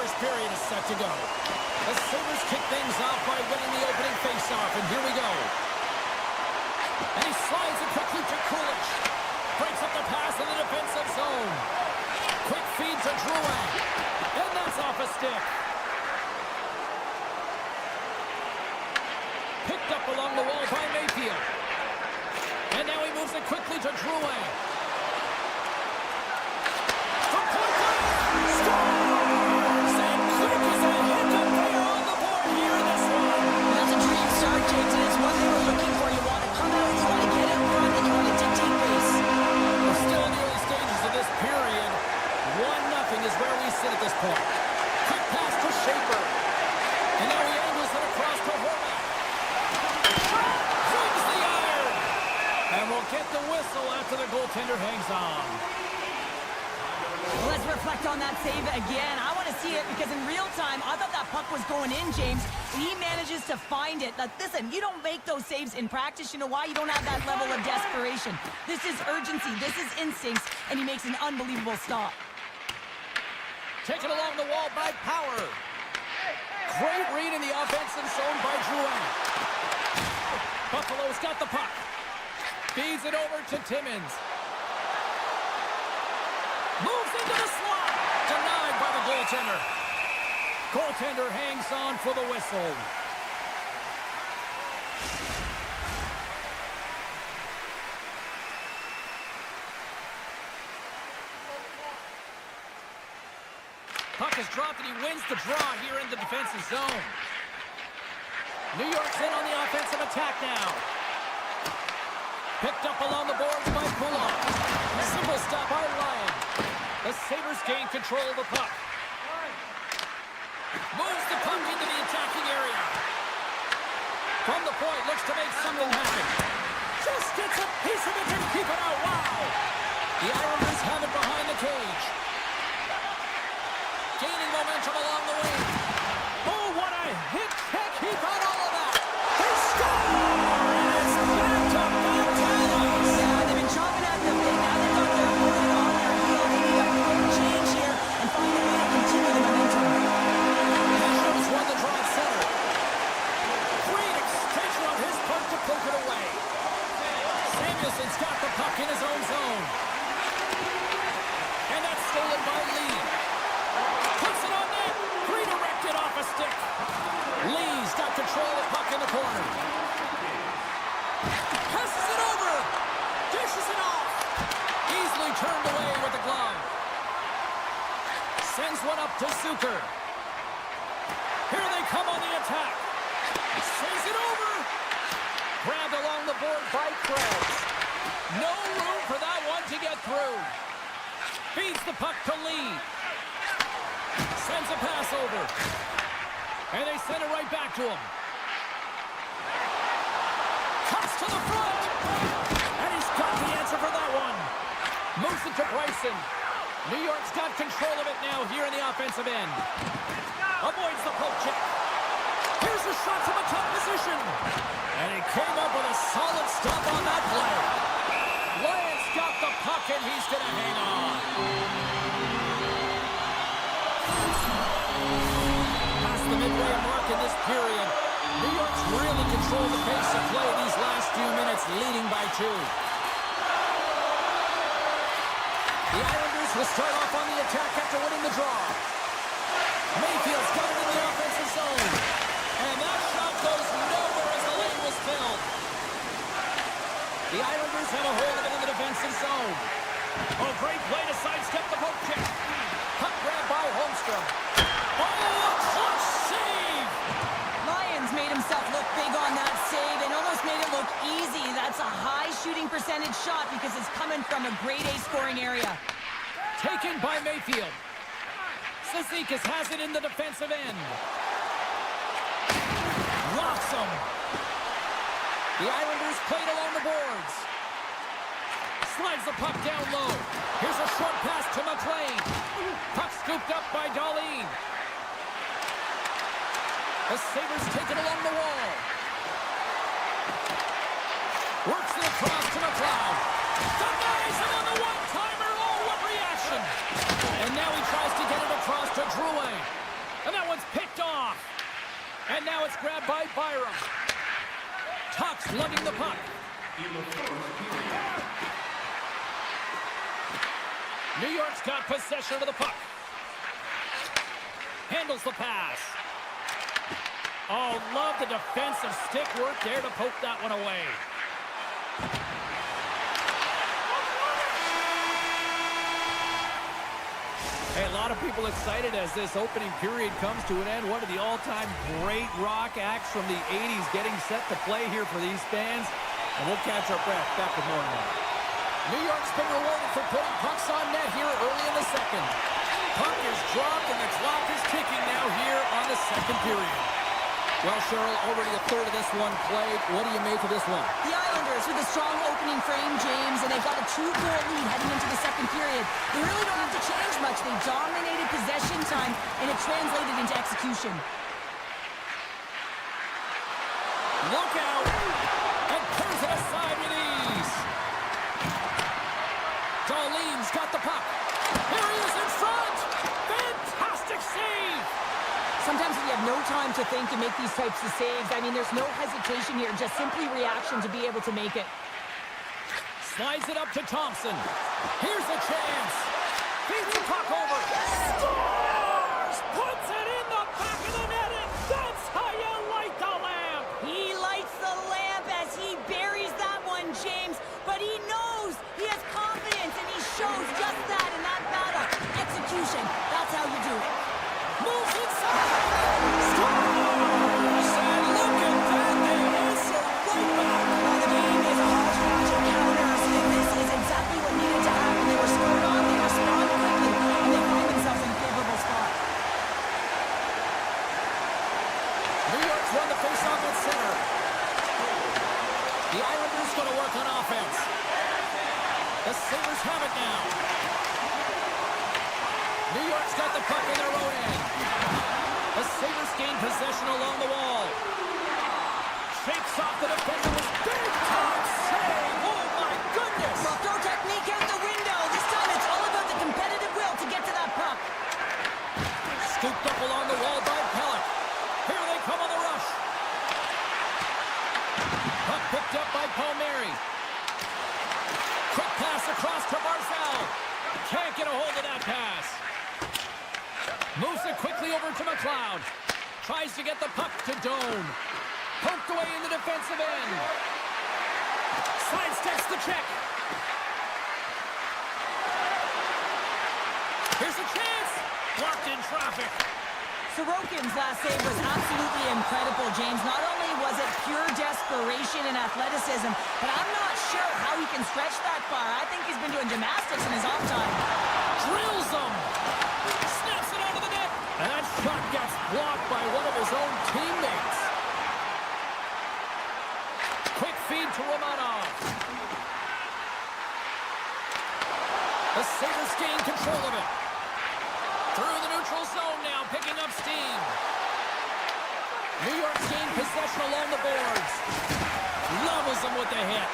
first period is set to go. The Sabres kick things off by winning the opening faceoff, and here we go. And he slides it quickly to Kulich. Breaks up the pass in the defensive zone. Quick feed to Drouin. And that's off a stick. Picked up along the wall by Mayfield. And now he moves it quickly to Drouin. From point blank. Scores! And quick as a hit to fire on the board here in this one. That's a dream start, James, and it's what they were looking for. You want to come out, you want to get in front, and you want to dictate pace. We're still in the early stages of this period. 1-0 is where we sit at this point. Quick pass to Schaefer. And now he angles it across to Horvath. Swings the iron. And we'll get the whistle after the goaltender hangs on. Let's reflect on that save again. I want to see it because in real time, I thought that puck was going in, James. He manages to find it. Now, listen, you don't make those saves in practice. You know why? You don't have that level of desperation. This is urgency. This is instincts. And he makes an unbelievable stop. Taken along the wall by Power. Great read in the offensive zone by Drouin. Buffalo's got the puck. Feeds it over to Timmins. Moves into the slot. Denied by the goaltender. Goaltender hangs on for the whistle. Puck is dropped and he wins the draw here in the defensive zone. New York's in on the offensive attack now. Picked up along the boards by Kulak. Simple stop by Ryan. The Sabres gain control of the puck. Moves the puck into the attacking area. From the point, looks to make something happen. Just gets a piece of it and keep it out. Wow! The Islanders have it behind the cage. Gaining momentum along the wing. Oh, what a hit check. He got all of that. They score! And it's backed up by Dallas. Yeah, they've been chopping at them. Now they've got their opponent on their heel. They need a quick change here and find a way to continue the momentum. Hashim's won the draw at center. Great extension on his part to poke it away. Samuelson's got the puck in his own zone. And that's stolen by Lee. Puts it on net. Redirected off a stick. Lee's got control of the puck in the corner. Passes it over. Dishes it off. Easily turned away with the glove. Sends one up to Zucker. Here they come on the attack. Sends it over. Grabbed along the board by Krebs. No room for that one to get through. Feeds the puck to Lee. Sends a pass over. And they send it right back to him. Cuts to the front. And he's got the answer for that one. Moves it to Bryson. New York's got control of it now here in the offensive end. Avoids the poke check. Here's a shot from a tough position. And he came up with a solid stop on that play. Lyons got the puck and he's going to hang on. Past the midway mark in this period, New York's really controlled the pace of play these last few minutes, leading by 2. The Islanders will start off on the attack after winning the draw. Mayfield's got it in the offensive zone. And that shot goes nowhere as the lane was filled. The Islanders have a hold of it in the defensive zone. Oh, great play to sidestep the poke check. Puck grab by Holmstrom. Oh, a clutch save! Lyons made himself look big on that save and almost made it look easy. That's a high shooting percentage shot because it's coming from a grade A scoring area. Taken by Mayfield. Cizikas has it in the defensive end. Locks him. The Islanders played along the boards. Slides the puck down low. Here's a short pass to McLean. Puck scooped up by Dahlin. The Sabres take it along the wall. Works it across to McLeod. Denies him on the one-timer. Oh, what reaction! And now he tries to get it across to Drouin. Slugging the puck. New York's got possession of the puck. Handles the pass. Oh, love the defensive stick work there to poke that one away. Hey, a lot of people excited as this opening period comes to an end. One of the all-time great rock acts from the 80s getting set to play here for these fans. And we'll catch our breath back with more on that. New York's been rewarded for putting pucks on net here early in the second. Puck is dropped and the clock is ticking now here on the second period. Well, Cheryl, already a third of this one played. What do you make of this one? The Islanders with a strong opening frame, James, and they've got a 2-goal lead heading into the second period. They really don't have to change much. They dominated possession time, and it translated into execution. Look out! And turns it aside with ease. Darlene's got the puck. Here he is in front! Fantastic save! Sometimes if you have no time to think and make these types of saves, I mean, there's no hesitation here, just simply reaction to be able to make it. Slides it up to Thompson. Here's a chance. Feeds the puck over. Scores! Puts it in the back of the net, and that's how you light the lamp. He lights the lamp as he buries that one, James, but he knows he has confidence, and he shows just that in that battle. Execution, that's how you do it. Moves inside. Scores! And look at that. They answer right back. Well, the game is a hodgepodge of counters, and this is exactly what needed to happen. They were scored on, they respond quickly, and they find themselves in a favorable spot. New York's won the faceoff at center. The Islanders going to work on offense. The Sabres have it now. New York's got the puck in their own end. The Sabres gain possession along the wall. Shakes off the defender with big time save. Oh my goodness! Well, throw technique out the window. This time it's all about the competitive will to get to that puck. Scooped up along the wall by Pellet. Here they come on the rush. Puck picked up by Palmieri. Quick pass across to Barzal. Can't get a hold of that pass. Moves it quickly over to McLeod. Tries to get the puck to Doan. Poked away in the defensive end. Sidesteps the check. Here's a chance. Blocked in traffic. Sorokin's last save was absolutely incredible, James. Not only was it pure desperation and athleticism, but I'm not sure how he can stretch that far. I think he's been doing gymnastics in his off time. Drills him. Snaps it out of the net. And that shot gets blocked by one of his own teammates. Quick feed to Romanov. The Sabres gain control of it. Through the neutral zone now, picking up steam. New York's gained possession along the boards. Levels them with the hit.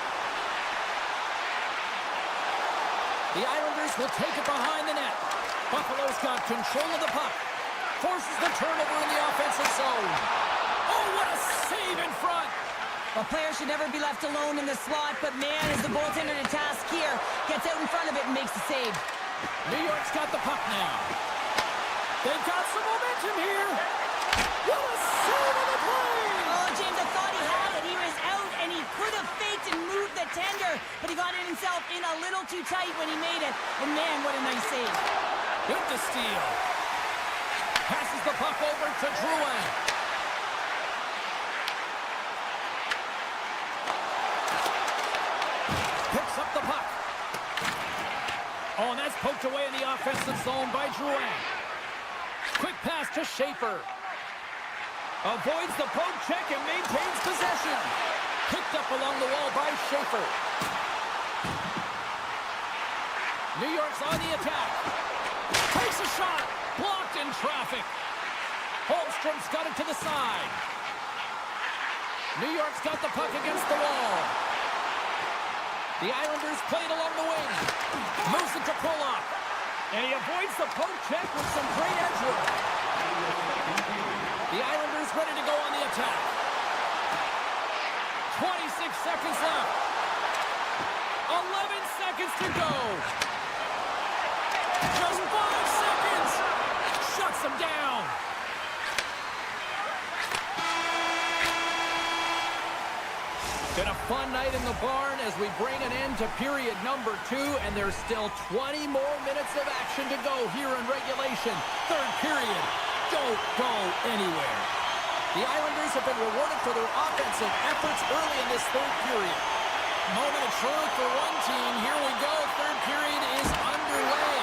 The Islanders will take it behind the net. Buffalo's got control of the puck. Forces the turnover in the offensive zone. Oh, what a save in front. A player should never be left alone in the slot, but man, is the goaltender to task here. Gets out in front of it and makes the save. New York's got the puck now. They've got some momentum here. What a save on the play! Oh, James, I thought he had it. He was out, and he could have faked and moved the tender, but he got it himself in a little too tight when he made it. And man, what a nice save. With the steal. Passes the puck over to Drouin. Picks up the puck. Oh, and that's poked away in the offensive zone by Drouin. Quick pass to Schaefer. Avoids the poke check and maintains possession. Picked up along the wall by Schaefer. New York's on the attack. Takes a shot. Blocked in traffic. Holmstrom's got it to the side. New York's got the puck against the wall. The Islanders play it along the wing. Moves it to Pulock. And he avoids the poke check with some great edge work. The Islanders ready to go on the attack. 26 seconds left. 11 seconds to go. Just 5 seconds. Shuts them down. Been a fun night in the barn as we bring an end to period number 2, and there's still 20 more minutes of action to go here in regulation. Third period. Don't go anywhere. The Islanders have been rewarded for their offensive efforts early in this third period. Moment of truth for one team. Here we go. Third period is underway.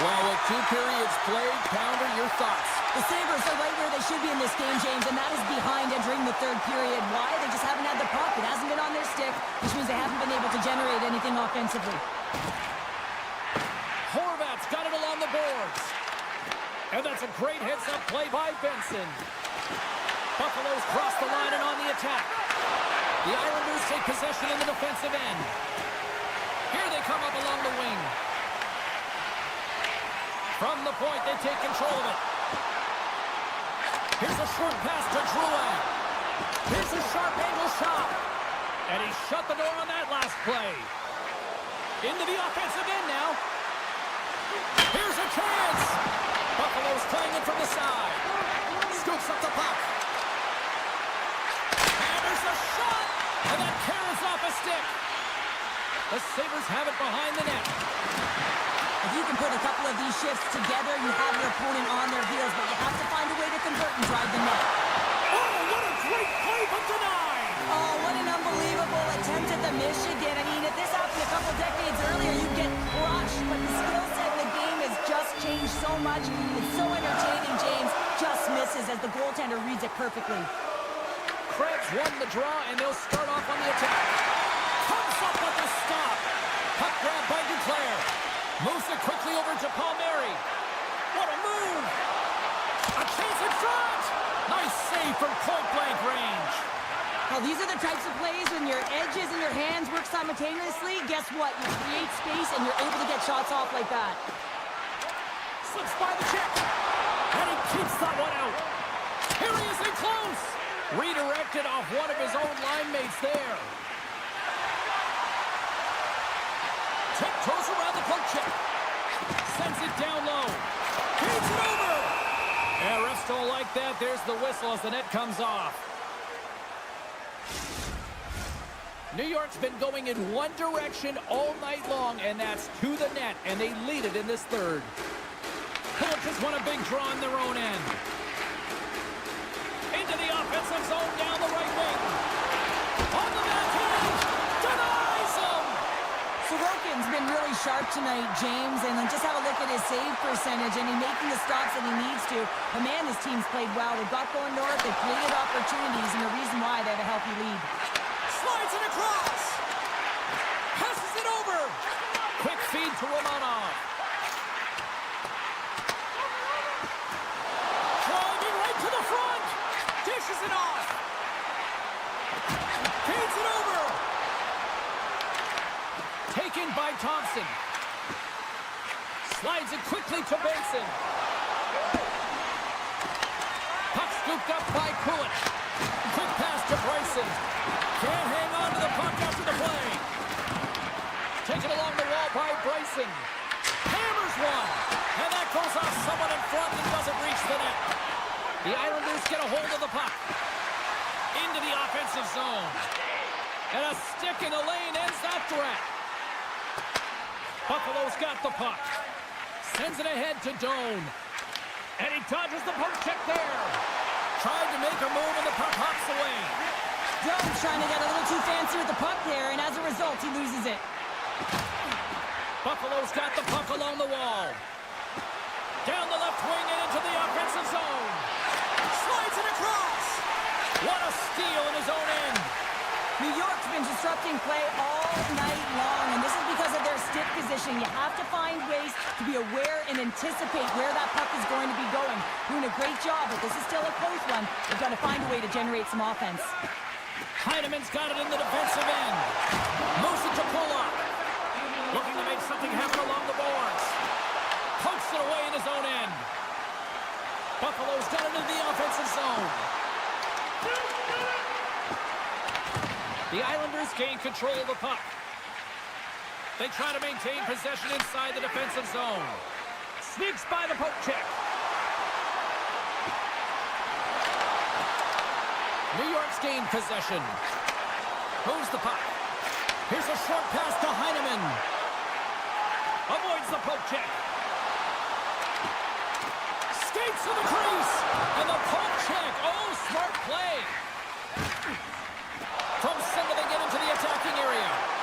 Well, with 2 periods played, Pounder, your thoughts? The Sabres are right where they should be in this game, James, and that is behind entering the third period. Why? They just haven't had the puck. It hasn't been on their stick, which means they haven't been able to generate anything offensively. Horvat's got it along the boards. And that's a great heads-up play by Benson. Buffalo's crossed the line and on the attack. The Islanders take possession in the defensive end. Here they come up along the wing. From the point, they take control of it. Here's a short pass to Drouin. Here's a sharp angle shot. And he shut the door on that last play. Into the offensive end now. Here's a chance. Buffalo's playing it from the side. Scoops up the puck. And there's a shot. And that carries off a stick. The Sabres have it behind the net. If you can put a couple of these shifts together, you have your opponent on their heels, but you have to find a way to convert and drive the net. Oh, what a great play, but denied! Oh, what an unbelievable attempt at the Michigan. I mean, if this happened a couple decades earlier, you'd get crushed, but the skill set in the game has just changed so much. It's so entertaining, James. Just misses as the goaltender reads it perfectly. Krebs won the draw, and they'll start off on the attack. Comes up with the stop. Puck grab by Duclair. Moves it quickly over to Palmieri. What a move! A chance in front! Nice save from point-blank range. Well, these are the types of plays when your edges and your hands work simultaneously. Guess what? You create space and you're able to get shots off like that. Slips by the check. And he keeps that one out. Here he is in close. Redirected off one of his own line mates there. Tiptoes around the poke check. Sends it down low. Keeps it over. Yeah, refs don't like that. There's the whistle as the net comes off. New York's been going in one direction all night long, and that's to the net, and they lead it in this third. Hulk has won a big draw in their own end. Into the offensive zone down the right wing. On the backhand. Denies him. Sorokin's been really sharp tonight, James, and just have a look at his save percentage, and he's making the stops that he needs to. But man, his team's played well. They've got going north, they've created opportunities, and the reason why they have a healthy lead. Slides it across. Passes it over. Quick feed to Romanov. Driving right to the front. Dishes it off. Feeds it over. Taken by Thompson. Slides it quickly to Benson. Puck scooped up by Kulich. Quick pass to Bryson. Can't hang on to the puck after the play. Taken along the wall by Bryson. Hammers one. And that goes off someone in front and doesn't reach the net. The Islanders get a hold of the puck. Into the offensive zone. And a stick in the lane ends that threat. Buffalo's got the puck. Sends it ahead to Doan. And he dodges the poke check there. Tried to make a move and the puck hops away. Doan's trying to get a little too fancy with the puck there, and as a result, he loses it. Buffalo's got the puck along the wall. Down the left wing and into the offensive zone. Slides it across. What a steal in his own end. New York's been disrupting play all night long, and this is because of their stick positioning. You have to find ways to be aware and anticipate where that puck is going to be going. Doing a great job, but this is still a close one. They've got to find a way to generate some offense. Heineman's got it in the defensive end. Moves it to Pulock. Looking to make something happen along the boards. Pokes it away in his own end. Buffalo's got it in the offensive zone. control of the puck. They try to maintain possession inside the defensive zone. Sneaks by the poke check. New York's gained possession. Moves the puck. Here's a short pass to Heineman. Avoids the poke check. Skates to the crease. And the poke check. Oh, smart play. From center, they get into the attacking area.